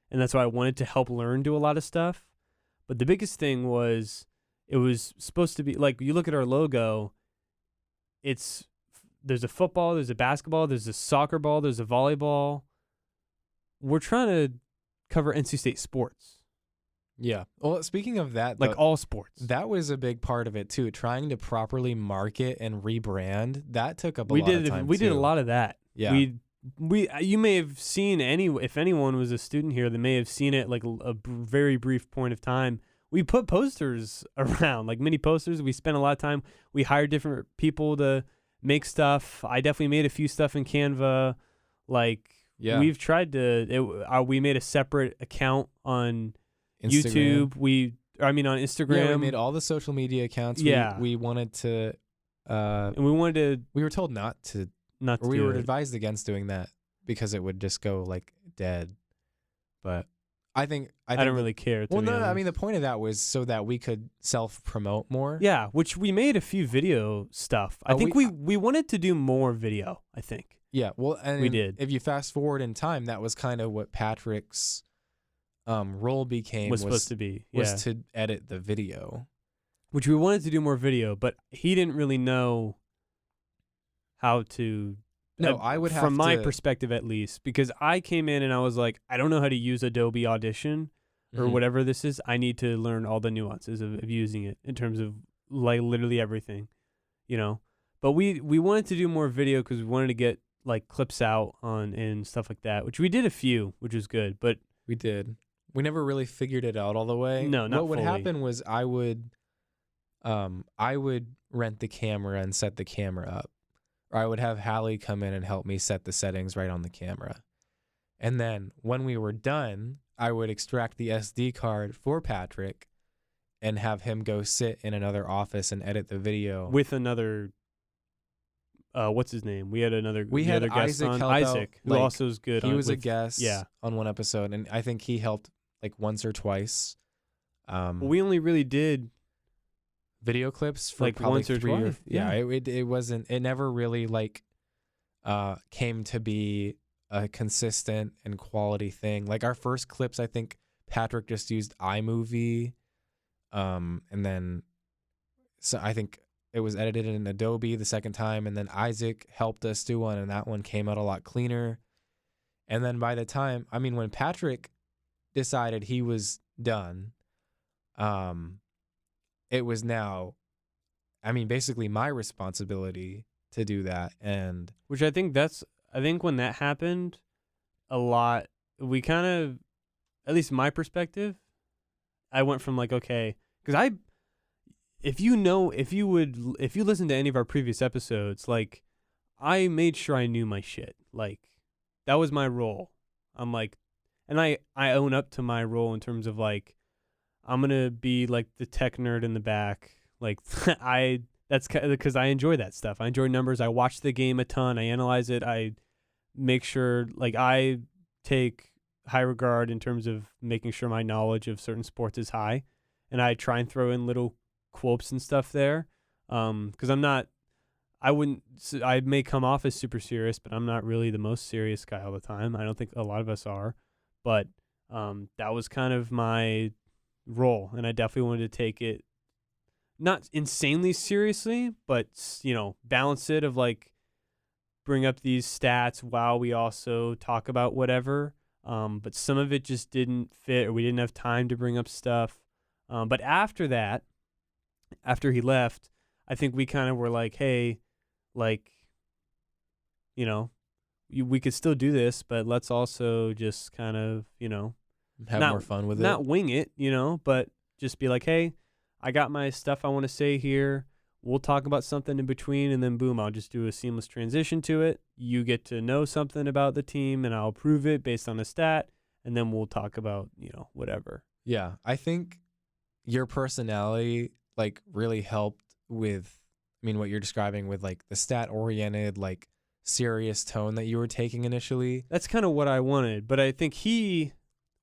And that's why I wanted to help Learn do a lot of stuff. But the biggest thing was it was supposed to be like, you look at our logo, there's a football, there's a basketball, there's a soccer ball, there's a volleyball. We're trying to cover NC State sports. Yeah. Well, speaking of that, like all sports, that was a big part of it too. Trying to properly market and rebrand, that took up a lot of time. We did a lot of that. Yeah. You may have seen if anyone was a student here, they may have seen it like a very brief point of time. we put posters around, like mini posters. We spent a lot of time. We hired different people to make stuff. I definitely made a few stuff in Canva. Like, we've tried to. We made a separate account on Instagram. YouTube. On Instagram. Yeah, we made all the social media accounts. We wanted to. And we wanted to. We were told not to. We were advised against doing that because it would just go like dead. But I think I don't really care. Well, no, I mean the point of that was so that we could self-promote more. Yeah, which we made a few video stuff. I think we wanted to do more video. I think. Yeah, well, and we did. If you fast forward in time, that was kind of what Patrick's role was supposed to be. Was to edit the video, which we wanted to do more video, but he didn't really know how to. No, I would have from my perspective at least, because I came in and I was like, I don't know how to use Adobe Audition or whatever this is. I need to learn all the nuances of using it in terms of like literally everything, you know. But we wanted to do more video because we wanted to get like clips out on and stuff like that, which we did a few, which was good. But we did. We never really figured it out all the way. No, not What would fully. happen was I would rent the camera and set the camera up. Or I would have Hallie come in and help me set the settings right on the camera. And then when we were done, I would extract the SD card for Patrick and have him go sit in another office and edit the video. With another, what's his name? We had another guest Isaac on. help Isaac, out, who like, also is good. He was a guest on one episode, and I think he helped like once or twice. We only really did video clips for like probably once or 3 twice. It never really like came to be a consistent and quality thing. Like our first clips, I think Patrick just used iMovie, and then so I think it was edited in Adobe the second time, and then Isaac helped us do one, and that one came out a lot cleaner. And then by the time, when Patrick decided he was done, it was now, basically my responsibility to do that. And which I think when that happened a lot, we kind of, at least my perspective, I went from like, okay, because if you listen to any of our previous episodes, like I made sure I knew my shit. Like that was my role. I'm like, and I own up to my role in terms of like, I'm going to be like the tech nerd in the back. Like that's because I enjoy that stuff. I enjoy numbers. I watch the game a ton. I analyze it. I make sure like I take high regard in terms of making sure my knowledge of certain sports is high. And I try and throw in little quotes and stuff there. Because I may come off as super serious, but I'm not really the most serious guy all the time. I don't think a lot of us are. But that was kind of my role, and I definitely wanted to take it not insanely seriously, but balance it of like bring up these stats while we also talk about whatever. But some of it just didn't fit, or we didn't have time to bring up stuff. But after that, after he left, I think we kind of were like, hey, like, we could still do this, but let's also just kind of, have more fun with it. Not wing it, but just be like, hey, I got my stuff I want to say here. We'll talk about something in between, and then boom, I'll just do a seamless transition to it. You get to know something about the team, and I'll prove it based on a stat, and then we'll talk about, whatever. Yeah, I think your personality, like, really helped with, what you're describing with, like, the stat-oriented, like, serious tone that you were taking initially. That's kind of what I wanted, but I think he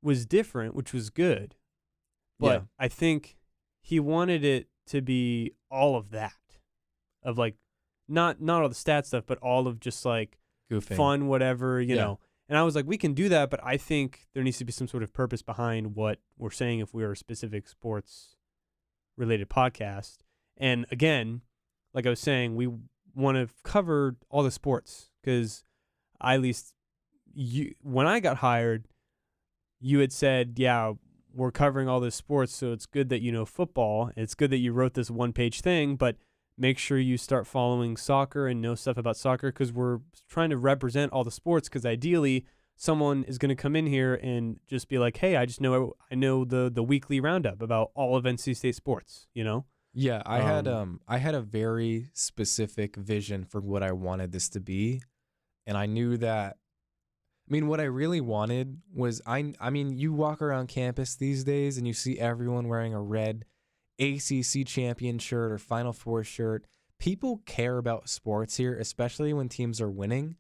was different, which was good. But I think he wanted it to be all of that, of like not all the stat stuff, but all of just like goofing, fun, whatever, you know. And I was like, we can do that, but I think there needs to be some sort of purpose behind what we're saying if we are a specific sports related podcast. And again, like I was saying, we want to cover all the sports, because at least when I got hired, you had said, yeah, we're covering all the sports, so it's good that you know football. It's good that you wrote this one-page thing, but make sure you start following soccer and know stuff about soccer, because we're trying to represent all the sports, because ideally someone is going to come in here and just be like, hey, I know the weekly roundup about all of NC State sports, you know? Yeah, I had a very specific vision for what I wanted this to be, and I knew that. I mean, what I really wanted was I mean, you walk around campus these days and you see everyone wearing a red ACC champion shirt or Final Four shirt. People care about sports here, especially when teams are winning.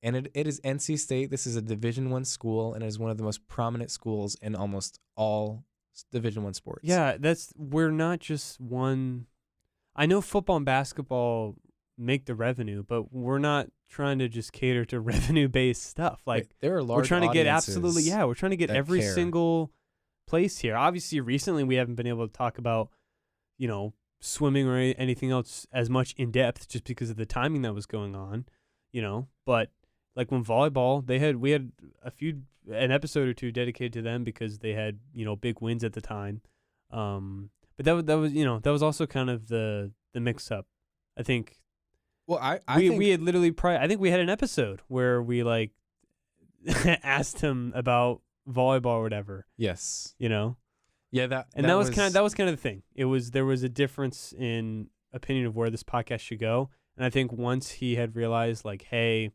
And it is NC State. This is a Division I school, and it is one of the most prominent schools in almost all Division I sports. Yeah, we're not just one. I know football and basketball make the revenue, but we're not trying to just cater to revenue-based stuff. Like there are large we're trying to get audiences we're trying to get every care. single place here. Obviously, recently we haven't been able to talk about, you know, swimming or anything else as much in depth just because of the timing that was going on, you know. But like when volleyball, we had an episode or two dedicated to them because they had, you know, big wins at the time. But that was you know, that was also kind of the mix up. I think. Well, I we think had literally I think we had an episode where we like asked him about volleyball or whatever. yes, You know. yeah, that was kind of the thing. There was a difference in opinion of where this podcast should go, and I think once he had realized like, hey,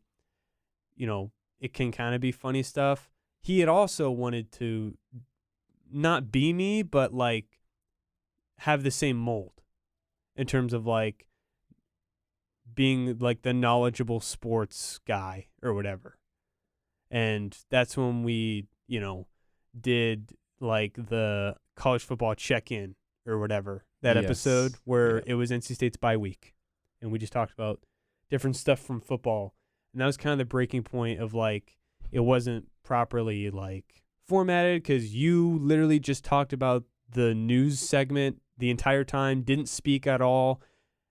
you know, it can kind of be funny stuff. He had also wanted to not be me, but like have the same mold in terms of like being like the knowledgeable sports guy or whatever. And that's when we, you know, did like the college football check-in or whatever, that Yes. episode where Yep. it was NC State's bye week. And we just talked about different stuff from football. And that was kind of the breaking point of like, it wasn't properly like formatted because you literally just talked about the news segment the entire time, didn't speak at all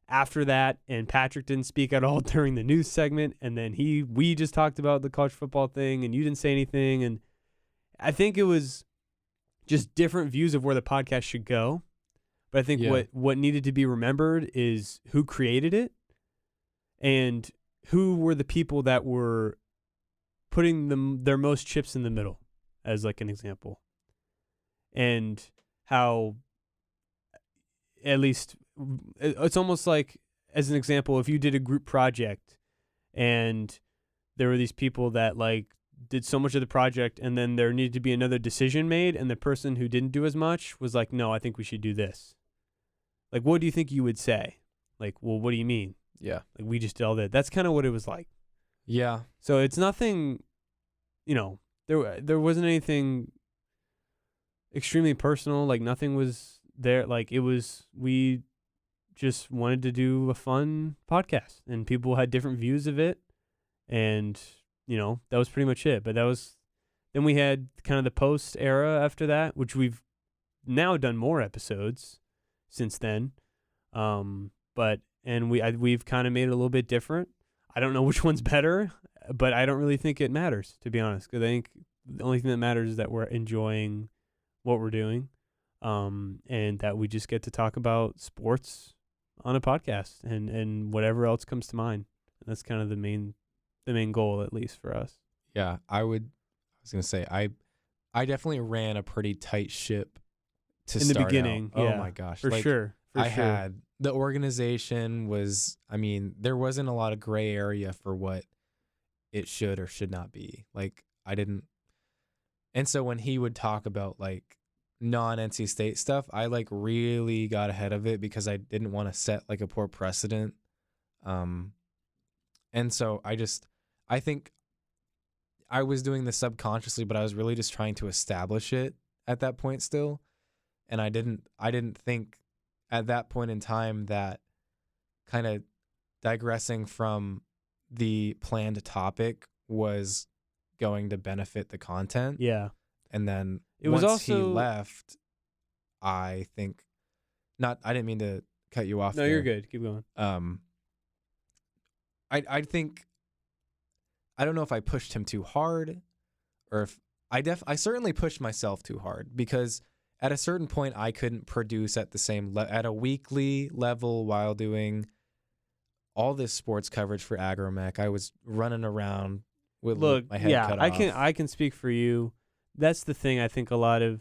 after that, and Patrick didn't speak at all during the news segment, and then we just talked about the college football thing and you didn't say anything. And I think it was just different views of where the podcast should go. But I think what needed to be remembered is who created it and who were the people that were putting their most chips in the middle, as like an example. And how, at least, it's almost like, as an example, if you did a group project and there were these people that like did so much of the project and then there needed to be another decision made and the person who didn't do as much was like, no, I think we should do this. Like, what do you think you would say? Like, well, what do you mean? Yeah. Like, we just did all that. That's kind of what it was like. Yeah. So it's nothing, you know, there wasn't anything extremely personal. Like, nothing was there. Like, we just wanted to do a fun podcast and people had different views of it. And, you know, that was pretty much it. But then we had kind of the post era after that, which we've now done more episodes since then. We've kind of made it a little bit different. I don't know which one's better, but I don't really think it matters, to be honest, because I think the only thing that matters is that we're enjoying what we're doing, and that we just get to talk about sports on a podcast and whatever else comes to mind. And that's kind of the main goal, at least for us. Yeah, I was gonna say I definitely ran a pretty tight ship to in start the beginning. out. Yeah, Oh my gosh, for sure. Had the organization was. I mean, there wasn't a lot of gray area for what it should or should not be. Like I didn't, and so when he would talk about like non-NC State stuff, I like really got ahead of it because I didn't want to set like a poor precedent. And so I think I was doing this subconsciously, but I was really just trying to establish it at that point still. And I didn't think at that point in time that kind of digressing from the planned topic was going to benefit the content. Yeah. And then It once was also, he left, I didn't mean to cut you off. No, there. you're good. Keep going. I think, I don't know if I pushed him too hard or if I certainly pushed myself too hard because at a certain point I couldn't produce at the same at a weekly level while doing all this sports coverage for Agromech. I was running around with Look, my head cut off. I can speak for you. That's the thing. I think I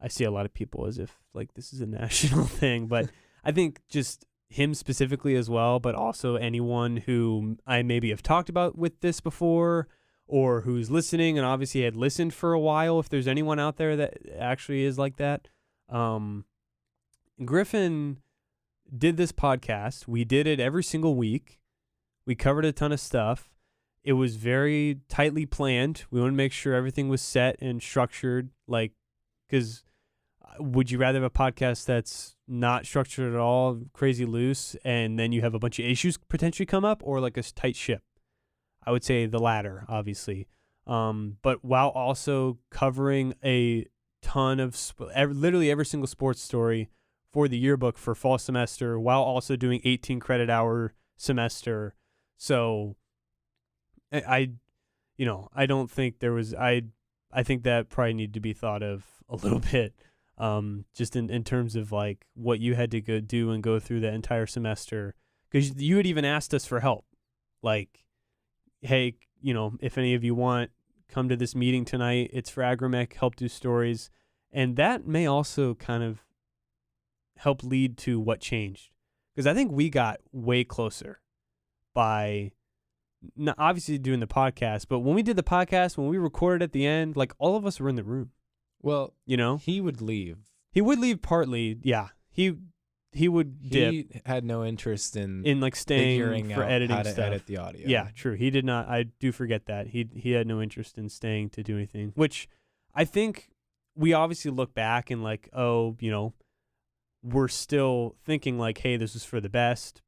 see a lot of people as if like this is a national thing, but I think just him specifically as well, but also anyone who I maybe have talked about with this before or who's listening and obviously had listened for a while. If there's anyone out there that actually is like that, Griffin did this podcast. We did it every single week. We covered a ton of stuff. It was very tightly planned. We want to make sure everything was set and structured, like, because would you rather have a podcast that's not structured at all, crazy loose, and then you have a bunch of issues potentially come up, or like a tight ship? I would say the latter, obviously. But while also covering a ton of literally every single sports story for the yearbook for fall semester, while also doing 18 credit hour semester. So I don't think there was, I think that probably needed to be thought of a little bit, just in terms of like what you had to go do and go through that entire semester. Because you had even asked us for help. Like, hey, if any of you want, come to this meeting tonight. It's for Agrimec, help do stories. And that may also kind of help lead to what changed. Because I think we got way closer by not obviously doing the podcast, but when we did the podcast, when we recorded at the end, like all of us were in the room. Well, he would leave. He would leave partly, yeah. He would dip. He had no interest in like staying for editing how to stuff. edit the audio. Yeah, true. He did not. I do forget that. He had no interest in staying to do anything, which I think we obviously look back and like, we're still thinking like, hey, this is for the best.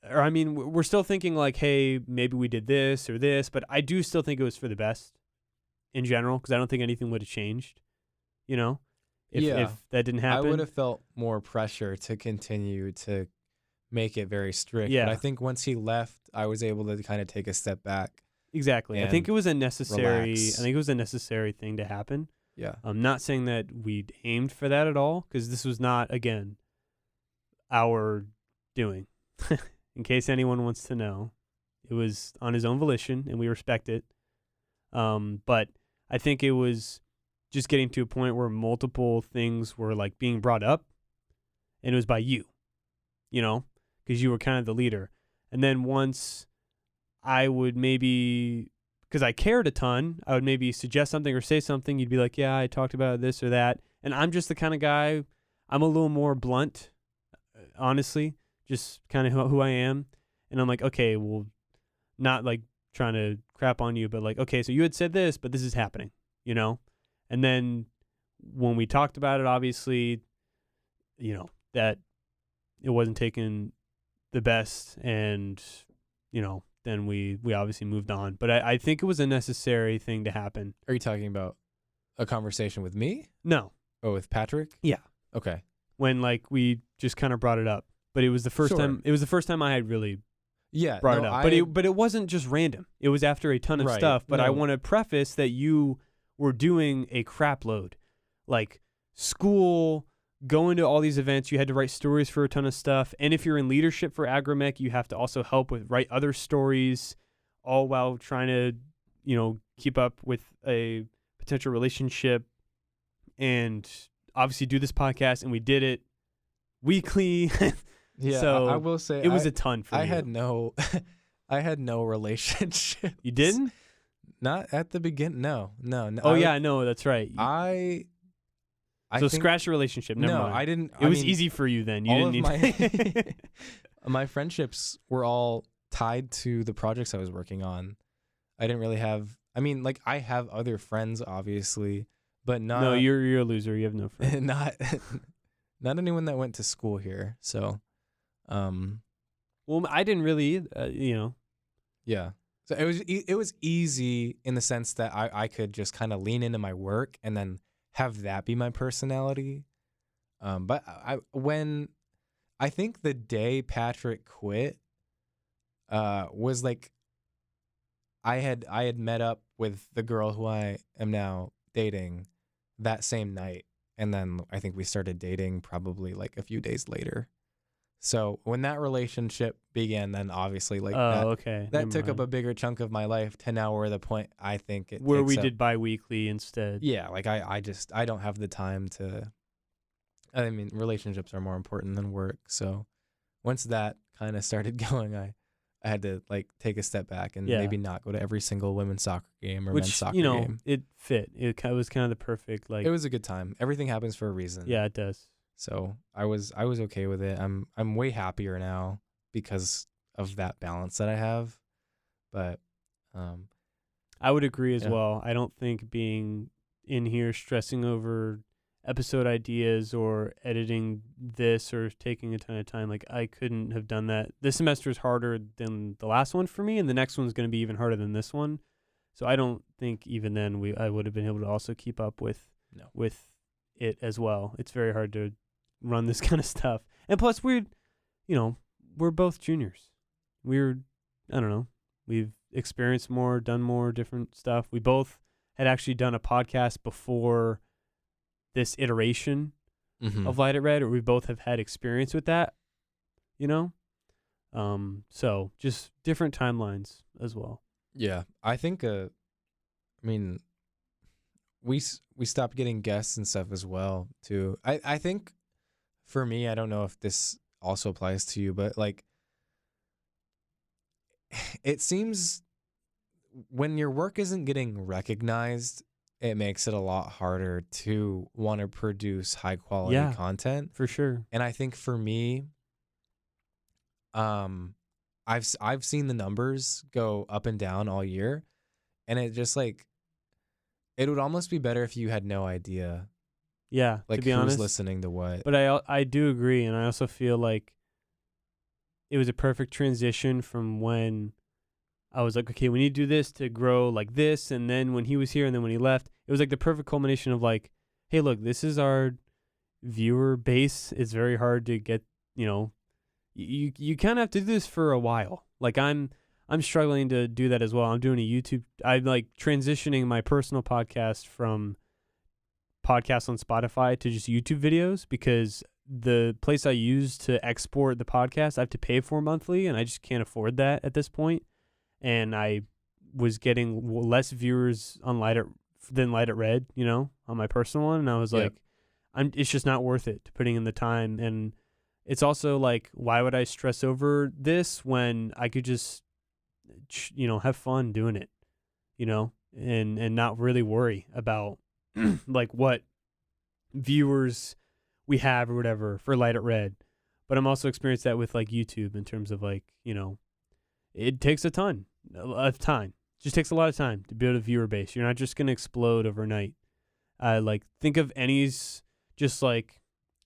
Or I mean, we're still thinking like, hey, maybe we did this or this, but I do still think it was for the best in general, because I don't think anything would have changed, if that didn't happen. I would have felt more pressure to continue to make it very strict. Yeah. But I think once he left, I was able to kind of take a step back. Exactly. I think it was a necessary. Relax. I think it was a necessary thing to happen. Yeah. I'm not saying that we aimed for that at all, because this was not, again, our doing. In case anyone wants to know, it was on his own volition, and we respect it. But I think it was just getting to a point where multiple things were like being brought up, and it was by you, because you were kind of the leader. And then once I would maybe, because I cared a ton, I would maybe suggest something or say something. You'd be like, yeah, I talked about this or that. And I'm just the kind of guy, I'm a little more blunt, honestly, just kind of who I am. And I'm like, okay, well, not like trying to crap on you, but like, okay, so you had said this, but this is happening, And then when we talked about it, obviously, that it wasn't taken the best, and, then we obviously moved on. But I think it was a necessary thing to happen. Are you talking about a conversation with me? No. Oh, with Patrick? Yeah. Okay. When like we just kind of brought it up. But it was the first time. It was the first time I had really brought it up. But it wasn't just random. It was after a ton of stuff. But I want to preface that you were doing a crap load, like school, going to all these events. You had to write stories for a ton of stuff. And if you're in leadership for Agrimec, you have to also help with write other stories, all while trying to keep up with a potential relationship, and obviously do this podcast. And we did it weekly. Yeah, so I will say it was a ton for you. I had no relationship. You didn't? Not at the beginning. No. Oh yeah, no, that's right. I so think, scratch relationship. Never mind. I didn't. It was easy for you then. You all didn't of need my friendships were all tied to the projects I was working on. I didn't really have. I mean, like I have other friends, obviously, but not. No, you're a loser. You have no friends. Not anyone that went to school here. So. Well, I didn't really, Yeah. So it was easy in the sense that I could just kind of lean into my work and then have that be my personality. But I think the day Patrick quit, was like I had met up with the girl who I am now dating that same night, and then I think we started dating probably like a few days later. So when that relationship began, then obviously like okay. that took up a bigger chunk of my life to now we're the point I think it where takes we up. did bi-weekly instead. Yeah, like I don't have the time to. I mean, relationships are more important than work. So once that kind of started going, I had to like take a step back and maybe not go to every single women's soccer game or men's soccer game. It fit. It was kind of the perfect like. It was a good time. Everything happens for a reason. Yeah, it does. So I was okay with it. I'm way happier now because of that balance that I have. But I would agree as well. I don't think being in here stressing over episode ideas or editing this or taking a ton of time, like I couldn't have done that. This semester is harder than the last one for me, and the next one's going to be even harder than this one. So I don't think even then I would have been able to also keep up with it as well. It's very hard to run this kind of stuff. And plus we're both juniors. I don't know. We've experienced more, done more different stuff. We both had actually done a podcast before this iteration of Light It Red, or we both have had experience with that, so just different timelines as well. Yeah, I think we stopped getting guests and stuff as well too. I think for me, I don't know if this also applies to you, but like it seems when your work isn't getting recognized, it makes it a lot harder to want to produce high quality content. For sure. And I think for me, I've seen the numbers go up and down all year, and it just like it would almost be better if you had no idea. Yeah, like to be who's honest, listening to what. But I do agree, and I also feel like it was a perfect transition from when I was like, okay, we need to do this to grow like this, and then when he was here and then when he left, it was like the perfect culmination of like, hey, look, this is our viewer base. It's very hard to get, you kind of have to do this for a while. Like I'm struggling to do that as well. I'm doing a YouTube. I'm like transitioning my personal podcast from podcasts on Spotify to just YouTube videos because the place I use to export the podcast, I have to pay for monthly, and I just can't afford that at this point. And I was getting less viewers on than Light It Red, on my personal one. And I was like, it's just not worth it to putting in the time. And it's also like, why would I stress over this when I could just, have fun doing it, and not really worry about like what viewers we have or whatever for Light It Red. But I'm also experienced that with like YouTube in terms of like, it takes a ton of time. It just takes a lot of time to build a viewer base. You're not just going to explode overnight. Like think of any's just like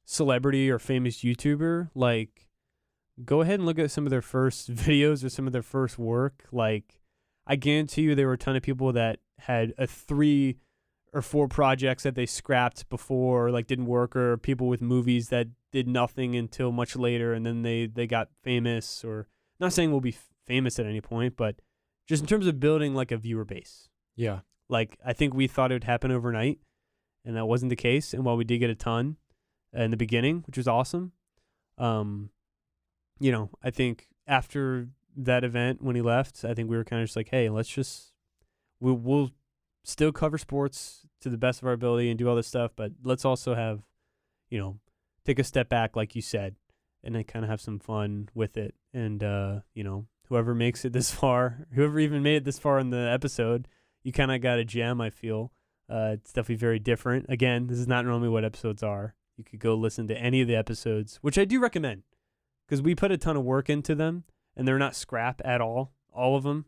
celebrity or famous YouTuber. Like go ahead and look at some of their first videos or some of their first work. Like I guarantee you there were a ton of people that had 3 or 4 projects that they scrapped before or like didn't work, or people with movies that did nothing until much later and then they got famous. Or not saying we'll be famous at any point, but just in terms of building like a viewer base. Yeah. Like I think we thought it would happen overnight, and that wasn't the case. And while we did get a ton in the beginning, which was awesome, I think after that event when he left, I think we were kind of just like, hey, we'll still cover sports to the best of our ability and do all this stuff, but let's also have, take a step back, like you said, and then kind of have some fun with it. And, whoever makes it this far, whoever even made it this far in the episode, you kind of got a gem, I feel. It's definitely very different. Again, this is not normally what episodes are. You could go listen to any of the episodes, which I do recommend, because we put a ton of work into them, and they're not scrap at all of them.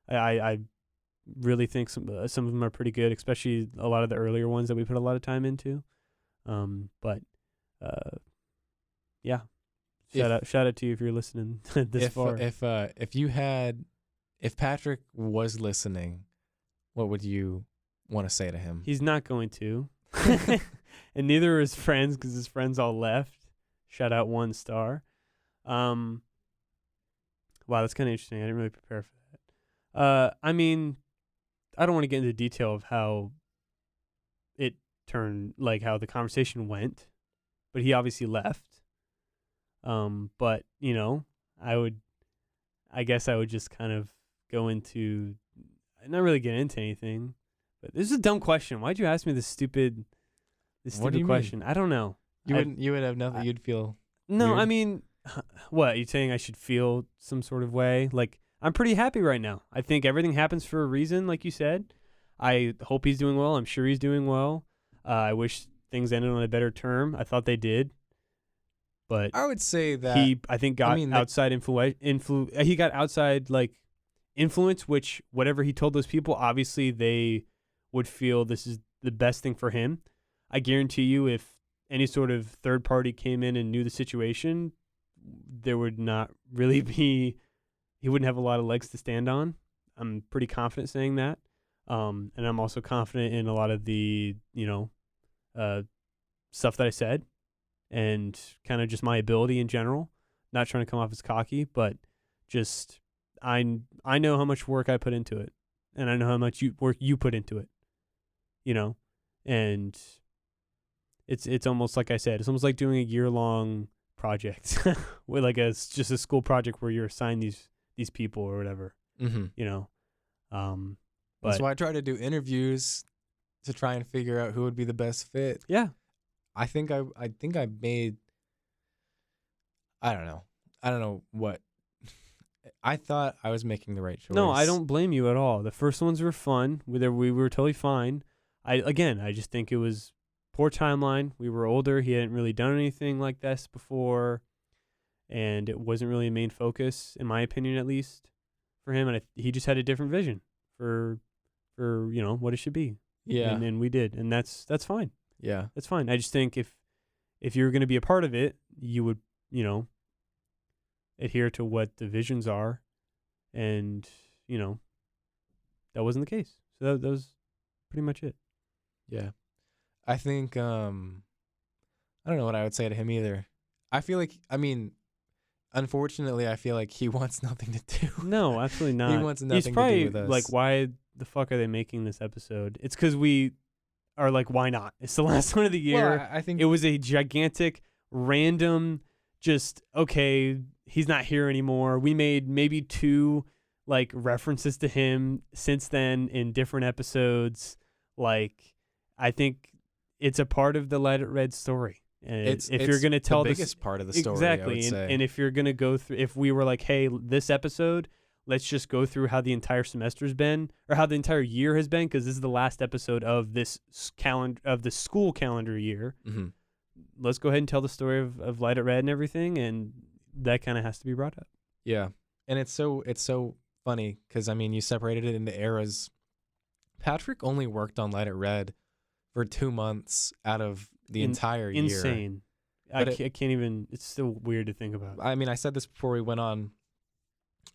I really think some of them are pretty good, especially a lot of the earlier ones that we put a lot of time into. Yeah. Shout out to you if you're listening this far. If Patrick was listening, what would you want to say to him? He's not going to. And neither are his friends, because his friends all left. Shout out 1 star. Wow, that's kind of interesting. I didn't really prepare for that. I mean, I don't want to get into detail of how it turned, like how the conversation went, but he obviously left. But I guess I would just kind of go into, not really get into anything. But this is a dumb question. Why'd you ask me this stupid What do you question? mean? I don't know. You would have nothing. You'd feel No, weird? I mean, what? You saying I should feel some sort of way? Like, I'm pretty happy right now. I think everything happens for a reason, like you said. I hope he's doing well. I'm sure he's doing well. I wish things ended on a better term. I thought they did. But I would say that I think got outside he got outside like influence, which whatever he told those people, obviously they would feel this is the best thing for him. I guarantee you, if any sort of third party came in and knew the situation, there would not really be, he wouldn't have a lot of legs to stand on. I'm pretty confident saying that. And I'm also confident in a lot of the, stuff that I said and kind of just my ability in general. Not trying to come off as cocky, but just I know how much work I put into it, and I know how much work you put into it, and it's almost like I said, it's almost like doing a year-long project with like just a school project where you're assigned these people or whatever, But that's why I try to do interviews to try and figure out who would be the best fit. Yeah, I think I made. I don't know what. I thought I was making the right choice. No, I don't blame you at all. The first ones were fun. We were totally fine. I just think it was poor timeline. We were older. He hadn't really done anything like this before, and it wasn't really a main focus, in my opinion, at least, for him. And he just had a different vision for what it should be. Yeah, and we did, and that's fine. Yeah, that's fine. I just think if you were going to be a part of it, you would adhere to what the visions are, and that wasn't the case. So that was pretty much it. Yeah, I think I don't know what I would say to him either. I feel like, unfortunately, I feel like he wants nothing to do. No, absolutely not. He wants nothing He's probably to do with us. like, why the fuck are they making this episode? It's because we are like, why not? It's the last one of the year. Well, I think it was a gigantic, random, just, okay, he's not here anymore. We made maybe 2 like references to him since then in different episodes. Like, I think it's a part of the Let It Red story. And if you're going to tell the biggest part of the story, exactly, I would say. And if you're going to go through, if we were like, hey, this episode, let's just go through how the entire semester's been, or how the entire year has been, because this is the last episode of this school calendar year. Mm-hmm. Let's go ahead and tell the story of Light It Red and everything, and that kind of has to be brought up. Yeah, and it's so funny because you separated it into eras. Patrick only worked on Light It Red for 2 months out of the entire year. Insane. I can't even. It's still weird to think about. I said this before we went on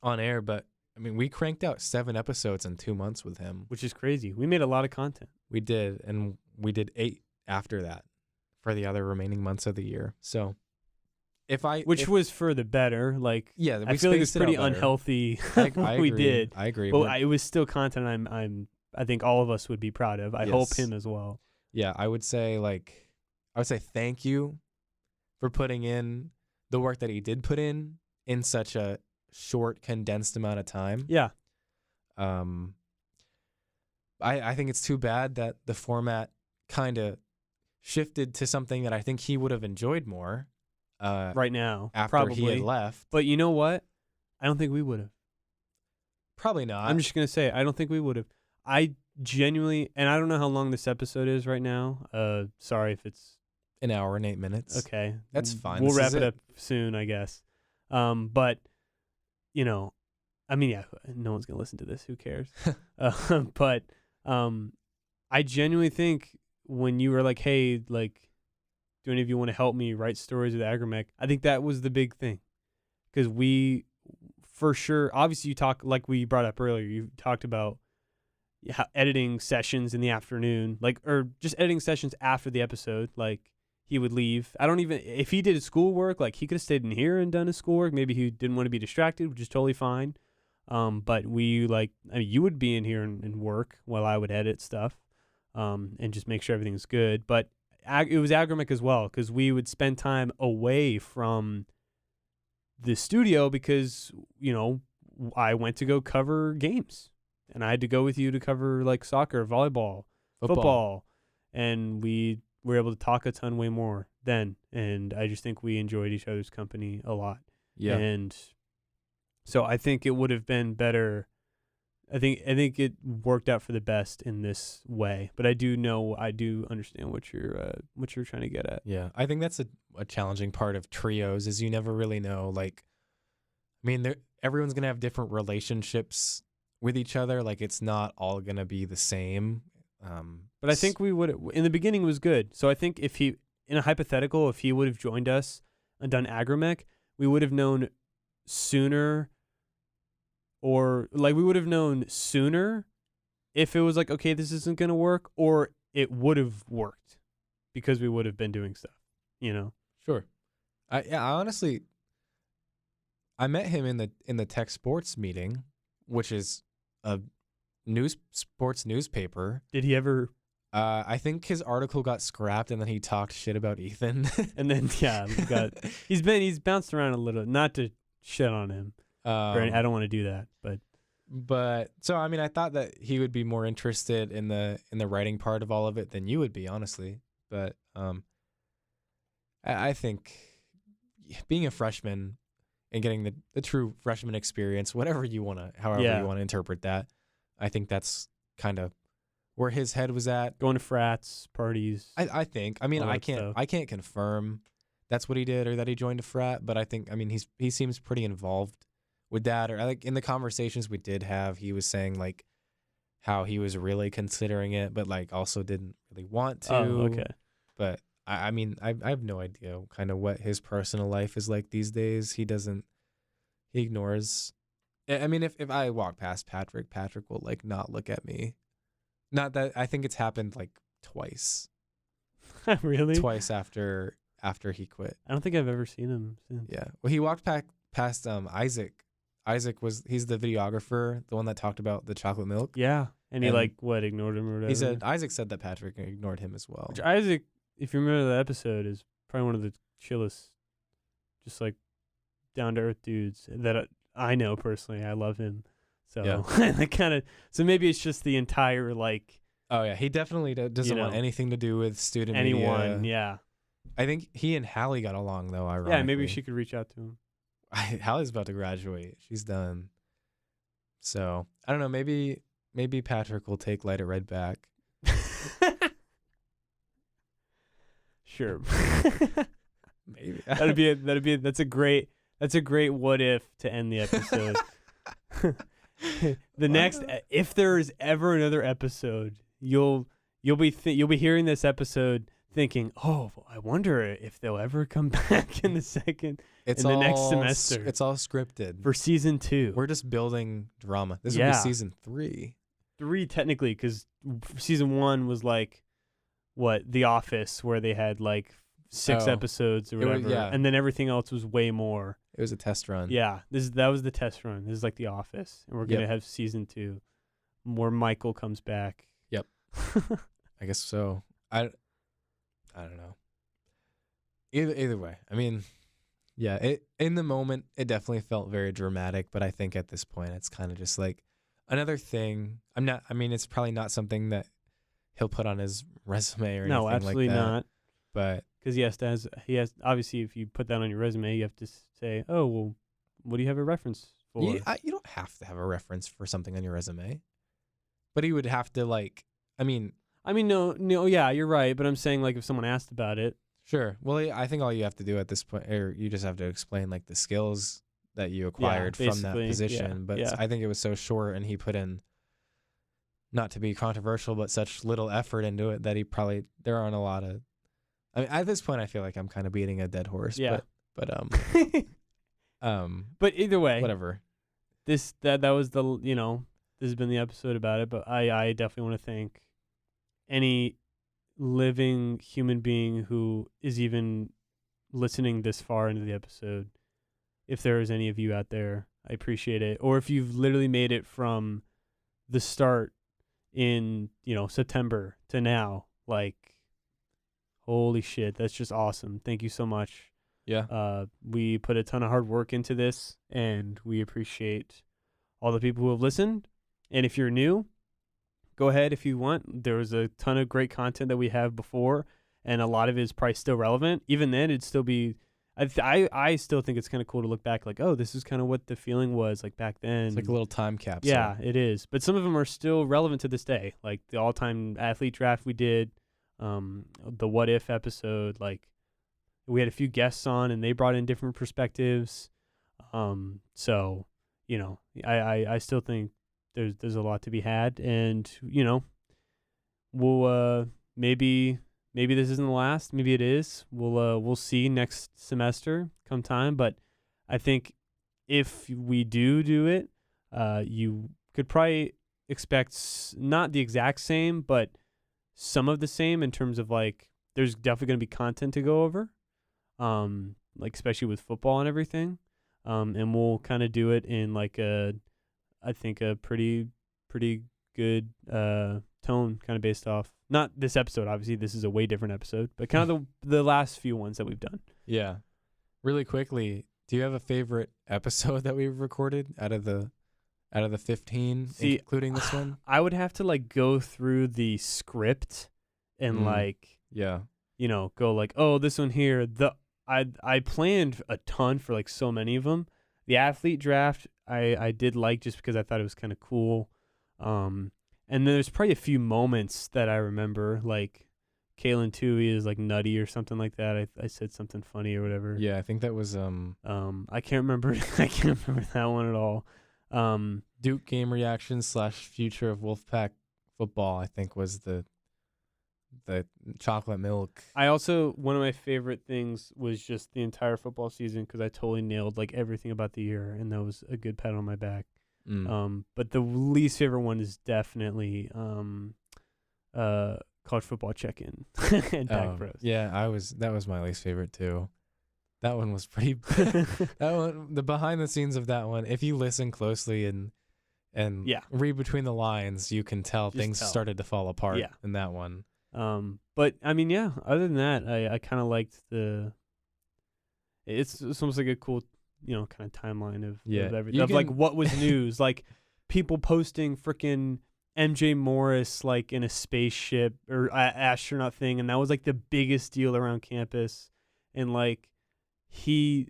air, but we cranked out 7 episodes in 2 months with him, which is crazy. We made a lot of content. We did, and we did 8 after that for the other remaining months of the year. So, which was for the better. Like, yeah, I feel like it's pretty unhealthy. I agree. We did. I agree. But it was still content. I think all of us would be proud of. I hope him as well. Yeah, I would say thank you for putting in the work that he did put in such a short, condensed amount of time. Yeah. I think it's too bad that the format kind of shifted to something that I think he would have enjoyed more. Right now, after probably. he had left. But you know what? I don't think we would have. Probably not. I'm just gonna say I don't think we would have. I genuinely, and I don't know how long this episode is right now. Sorry if it's an hour and 8 minutes. Okay, that's fine. We'll wrap it up soon, I guess. But no one's gonna listen to this. Who cares? But I genuinely think when you were like, hey, like, do any of you want to help me write stories with Agromech? I think that was the big thing, because we, for sure, obviously you talk, like we brought up earlier, you talked about editing sessions in the afternoon, or just editing sessions after the episode. Like, he would leave. If he did his schoolwork, like, he could have stayed in here and done his schoolwork. Maybe he didn't want to be distracted, which is totally fine. But you would be in here and work while I would edit stuff, and just make sure everything's good. But it was Agromech as well, because we would spend time away from the studio because, I went to go cover games and I had to go with you to cover like soccer, volleyball, football. And we were able to talk a ton way more then. And I just think we enjoyed each other's company a lot. Yeah. And so I think it would have been better. I think it worked out for the best in this way, but I do understand what you're trying to get at. Yeah, I think that's a challenging part of trios is you never really know. Like, I mean, everyone's gonna have different relationships with each other. Like, it's not all gonna be the same. But I think we would in the beginning was good. So I think if he would have joined us and done Agromech, we would have known sooner. Or like we would have known sooner if it was like, okay, this isn't going to work, or it would have worked because we would have been doing stuff, Sure. I honestly, I met him in the Tech Sports meeting, which is a sports newspaper. Did he ever? I think his article got scrapped, and then he talked shit about Ethan. And then he's bounced around a little. Not to shit on him. I don't want to do that, but so I mean, I thought that he would be more interested in the writing part of all of it than you would be, honestly. But I think being a freshman and getting the true freshman experience, however you want to interpret that, I think that's kind of where his head was at. Going to frats, parties. I think. I mean, I can't confirm that's what he did or that he joined a frat, but I think, I mean, he seems pretty involved with that. Or like in the conversations we did have, he was saying like how he was really considering it, but like also didn't really want to. Oh, okay. But I mean, I have no idea kind of what his personal life is like these days. He ignores. I mean, if I walk past Patrick will like not look at me. Not that I think it's happened like twice. Really? Twice after he quit. I don't think I've ever seen him since. Yeah. Well, he walked past Isaac. Isaac he's the videographer, the one that talked about the chocolate milk. Yeah. And he ignored him or whatever. Isaac said that Patrick ignored him as well. Which Isaac, if you remember the episode, is probably one of the chillest, just like down to earth dudes that I know personally. I love him. So yeah. So maybe it's just the entire like. Oh yeah, he definitely doesn't want anything to do with student anyone. Media. Yeah. I think he and Hallie got along though. Ironically. Yeah, maybe she could reach out to him. Hallie's about to graduate. She's done. So I don't know. Maybe Patrick will take Light It Red back. Sure. Maybe that's a great what if to end the episode. If there is ever another episode, you'll be hearing this episode thinking, oh, I wonder if they'll ever come back in the next semester. It's all scripted for season 2. We're just building drama. This will be season 3. 3 technically, because season 1 was like The Office, where they had like 6 episodes or whatever, and then everything else was way more. It was a test run. Yeah, that was the test run. This is like The Office, and we're gonna have season 2, where Michael comes back. Yep. I guess so. I don't know. Either way, I mean, yeah. In the moment, it definitely felt very dramatic, but I think at this point, it's kind of just like another thing. It's probably not something that he'll put on his resume or anything like that. No, absolutely not. But because he has obviously, if you put that on your resume, you have to say, oh well, what do you have a reference for? You don't have to have a reference for something on your resume, but he would have to like. No, yeah, you're right. But I'm saying, like, if someone asked about it. Sure. Well, I think all you have to do at this point, or you just have to explain, like, the skills that you acquired from that position. Yeah, but I think it was so short, and he put in, not to be controversial, but such little effort into it that there aren't a lot of. I mean, at this point, I feel like I'm kind of beating a dead horse. Yeah. But But either way. Whatever. That was this has been the episode about it, but I definitely want to thank any living human being who is even listening this far into the episode. If there is any of you out there, I appreciate it. Or if you've literally made it from the start in, September to now, like, holy shit, that's just awesome. Thank you so much. Yeah. We put a ton of hard work into this, and we appreciate all the people who have listened. And if you're new, go ahead if you want. There was a ton of great content that we have before, and a lot of it is probably still relevant. Even then, it'd still be. I still think it's kind of cool to look back, like, oh, this is kind of what the feeling was like back then. It's like a little time capsule. Yeah, it is. But some of them are still relevant to this day, like the all-time athlete draft we did, the what if episode. Like, we had a few guests on, and they brought in different perspectives. So I still think there's a lot to be had, and we'll maybe this isn't the last. Maybe it is. We'll see next semester come time. But I think if we do it, you could probably expect not the exact same, but some of the same in terms of like there's definitely going to be content to go over, like especially with football and everything. And we'll kind of do it in like I think a pretty good tone, kind of based off not this episode. Obviously, this is a way different episode, but kind of the last few ones that we've done. Yeah. Really quickly, do you have a favorite episode that we've recorded out of the 15, including this one? I would have to like go through the script and go like, oh, this one here. I planned a ton for like so many of them. The athlete draft I did like just because I thought it was kind of cool. And then there's probably a few moments that I remember, like Kalen Tui is like nutty or something like that. I said something funny or whatever. Yeah, I think that was I can't remember that one at all. Duke game reaction / future of Wolfpack football, I think, was the chocolate milk. I also, one of my favorite things was just the entire football season because I totally nailed like everything about the year, and that was a good pat on my back. But the least favorite one is definitely college football check-in and Pack Bros. Yeah, that was my least favorite too. That one was pretty that one, the behind the scenes of that one, if you listen closely and read between the lines, you can tell things started to fall apart in that one. But I mean, yeah, other than that, I kind of liked it's almost like a cool, kind of timeline of everything, of like what was news, like people posting freaking MJ Morris like in a spaceship or astronaut thing, and that was like the biggest deal around campus, and like he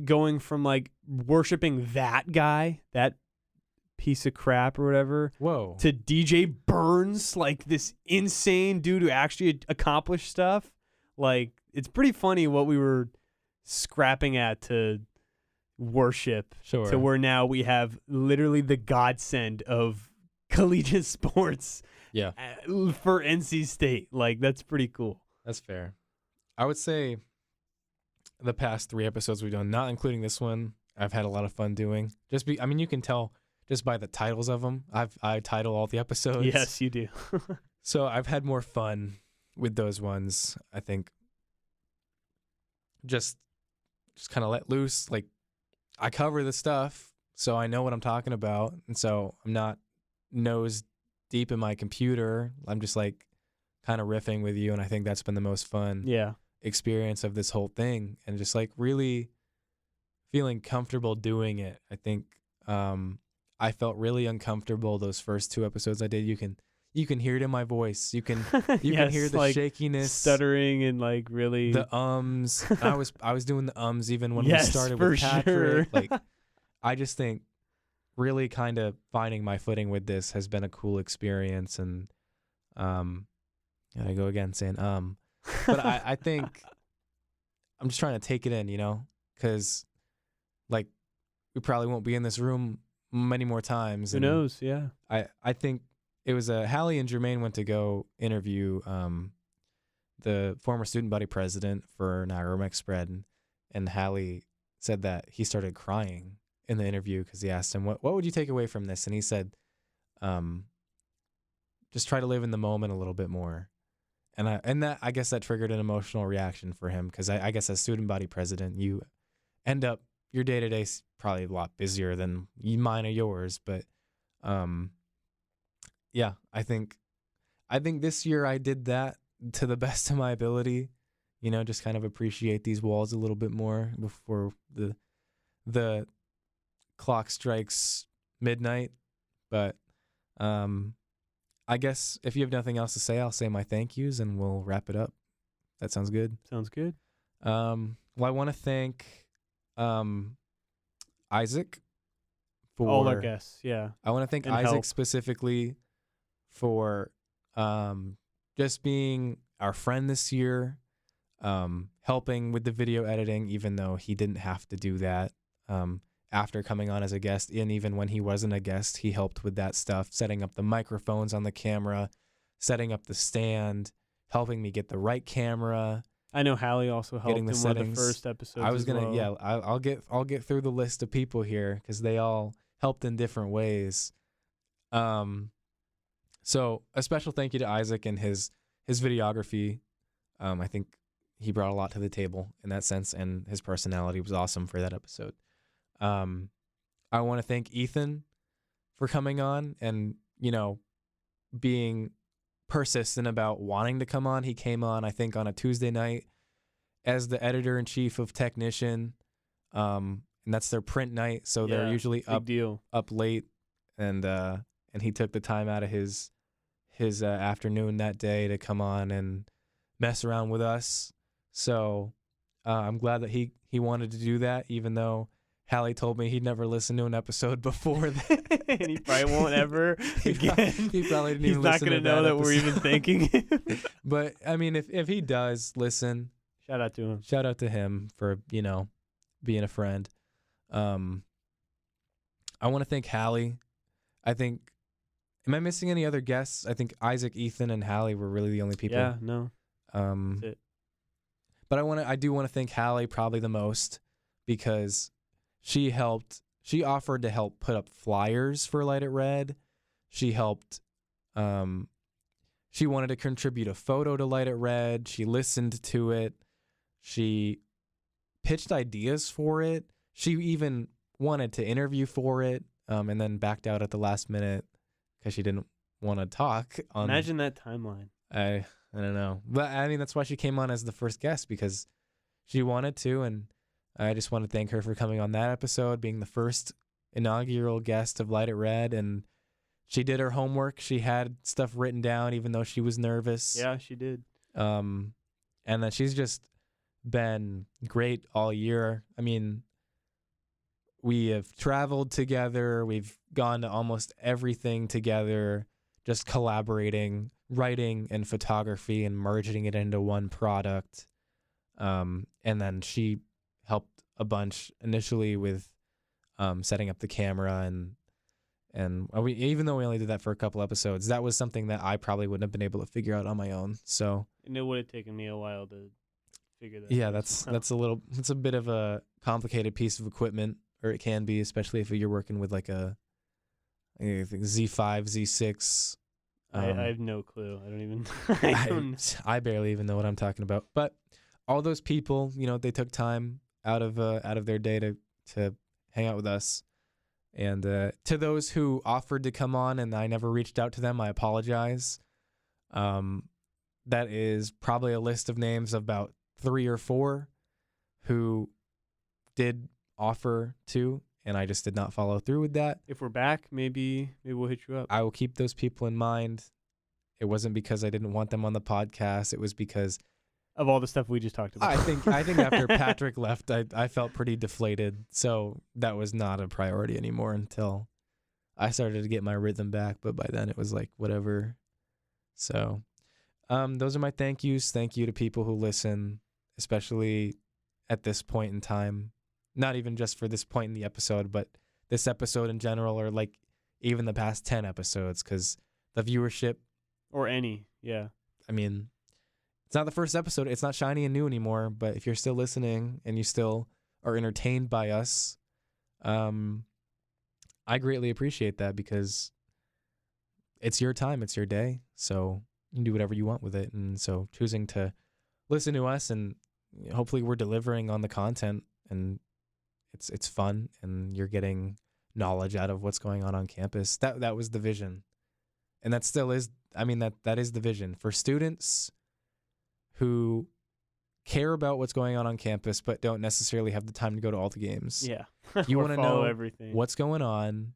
going from like worshiping that guy, that piece of crap or whatever, to DJ Burns, like this insane dude who actually accomplished stuff. Like, it's pretty funny what we were scrapping at to worship to where now we have literally the godsend of collegiate sports for NC State. Like, that's pretty cool. That's fair. I would say the past 3 episodes we've done, not including this one, I've had a lot of fun doing. You can tell just by the titles of them. I title all the episodes. Yes, you do. So I've had more fun with those ones. I think just kind of let loose. Like, I cover the stuff, so I know what I'm talking about, and so I'm not nose deep in my computer. I'm just like kind of riffing with you, and I think that's been the most fun experience of this whole thing, and just like really feeling comfortable doing it. I think I felt really uncomfortable those first 2 episodes I did. You can hear it in my voice. You can hear the like shakiness, stuttering, and like really the ums. I was doing the ums even when we started with Patrick. Sure. Like, I just think really kind of finding my footing with this has been a cool experience, and I go again saying but I think I'm just trying to take it in, because like we probably won't be in this room many more times. Who knows? Yeah. I think it was Hallie and Jermaine went to go interview the former student body president for Niagara Mech Spread, and Hallie said that he started crying in the interview because he asked him, what would you take away from this? And he said, just try to live in the moment a little bit more. And that, I guess that triggered an emotional reaction for him, because I guess as student body president, you end up, your day-to-day is probably a lot busier than mine or yours. But I think this year I did that to the best of my ability, just kind of appreciate these walls a little bit more before the clock strikes midnight. But I guess if you have nothing else to say, I'll say my thank yous and we'll wrap it up. That sounds good. Sounds good. Well, I want to thank Isaac for all our guests. Yeah. I want to thank And Isaac help. specifically for just being our friend this year, helping with the video editing, even though he didn't have to do that after coming on as a guest. And even when he wasn't a guest, he helped with that stuff, setting up the microphones on the camera, setting up the stand, helping me get the right camera. I know Hallie also helped in one of the first episodes. I was gonna, I'll get through the list of people here because they all helped in different ways. So a special thank you to Isaac and his videography. I think he brought a lot to the table in that sense, and his personality was awesome for that episode. I want to thank Ethan for coming on and, being persistent about wanting to come on. He came on, I think, on a Tuesday night as the editor-in-chief of Technician, and that's their print night, so they're usually up late, and he took the time out of his afternoon that day to come on and mess around with us. So I'm glad that he wanted to do that, even though Hallie told me he'd never listened to an episode before that. And he probably won't ever again. He probably didn't He's even not listen going to know that we're even thanking him. But, I mean, if he does listen, shout out to him. Shout out to him for, being a friend. I want to thank Hallie. Am I missing any other guests? I think Isaac, Ethan, and Hallie were really the only people. Yeah, no. That's it. But I do want to thank Hallie probably the most because she offered to help put up flyers for Light It Red. She helped, she wanted to contribute a photo to Light It Red. She listened to it. She pitched ideas for it. She even wanted to interview for it, and then backed out at the last minute because she didn't want to talk. Imagine that timeline. I don't know. But, I mean, that's why she came on as the first guest, because she wanted to, and I just want to thank her for coming on that episode, being the first inaugural guest of Light It Red, and she did her homework. She had stuff written down, even though she was nervous. Yeah, she did. And then she's just been great all year. I mean, we have traveled together. We've gone to almost everything together, just collaborating, writing and photography and merging it into one product. And then she helped a bunch initially with setting up the camera and even though we only did that for a couple episodes, that was something that I probably wouldn't have been able to figure out on my own. So and it would have taken me a while to figure that. Yeah, that's a bit of a complicated piece of equipment, or it can be, especially if you're working with like I think Z5, Z6. I have no clue. I don't even. I barely even know what I'm talking about. But all those people, they took time out of their day to hang out with us. And to those who offered to come on and I never reached out to them, I apologize. That is probably a list of names of about 3 or 4 who did offer to, and I just did not follow through with that. If we're back, maybe we'll hit you up. I will keep those people in mind. It wasn't because I didn't want them on the podcast. It was because of all the stuff we just talked about. I think after Patrick left, I felt pretty deflated. So that was not a priority anymore until I started to get my rhythm back. But by then it was like, whatever. So those are my thank yous. Thank you to people who listen, especially at this point in time. Not even just for this point in the episode, but this episode in general, or like even the past 10 episodes, because the viewership. Or any, yeah. I mean, it's not the first episode. It's not shiny and new anymore, but if you're still listening and you still are entertained by us, I greatly appreciate that, because it's your time, it's your day, so you can do whatever you want with it. And so choosing to listen to us, and hopefully we're delivering on the content, and it's fun, and you're getting knowledge out of what's going on campus. That was the vision. And that still is, that is the vision for students who care about what's going on campus, but don't necessarily have the time to go to all the games. Yeah. You want to know everything. what's going on.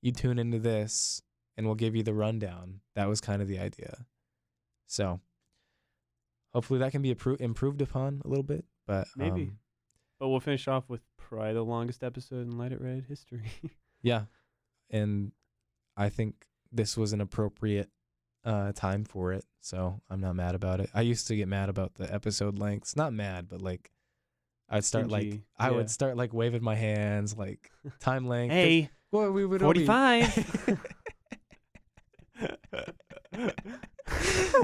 You tune into this, and we'll give you the rundown. That was kind of the idea. So hopefully that can be improved upon a little bit. But maybe. But we'll finish off with probably the longest episode in Light It Red history. Yeah. And I think this was an appropriate time for it. So I'm not mad about it. I used to get mad about the episode lengths. Not mad, but like I'd start I would start like waving my hands, like time length. Hey, well, we would 45.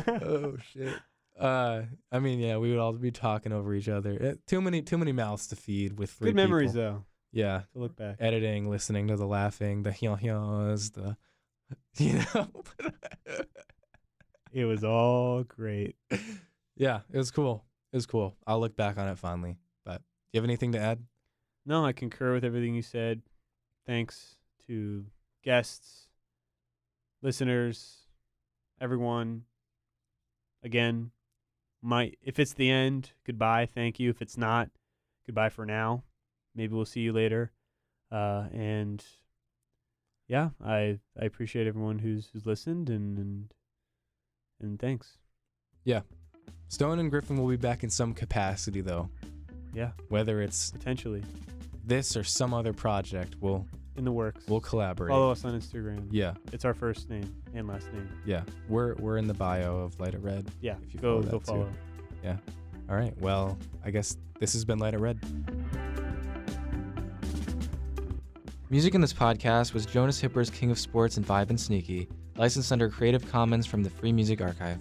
Oh shit. I mean, yeah, we would all be talking over each other. Too many mouths to feed with three Good memories people. though. Yeah. To look back. Editing, listening to the laughing, the hyos, the It was all great. Yeah, it was cool. It was cool. I'll look back on it fondly. But do you have anything to add? No, I concur with everything you said. Thanks to guests, listeners, everyone. Again, if it's the end, goodbye, thank you. If it's not, goodbye for now. Maybe we'll see you later. And yeah, I appreciate everyone who's listened and thanks. Yeah. Stone and Griffin will be back in some capacity though. Yeah. Whether it's potentially this or some other project, in the works. We'll collaborate. Follow us on Instagram. Yeah. It's our first name and last name. Yeah. We're in the bio of Light It Red. Yeah. If you go follow. Too. Yeah. All right. Well, I guess this has been Light It Red. Music in this podcast was Jonas Hipper's King of Sports and Vibe and Sneaky, licensed under Creative Commons from the Free Music Archive.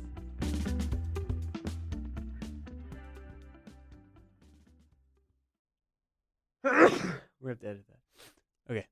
We have to edit that. Okay.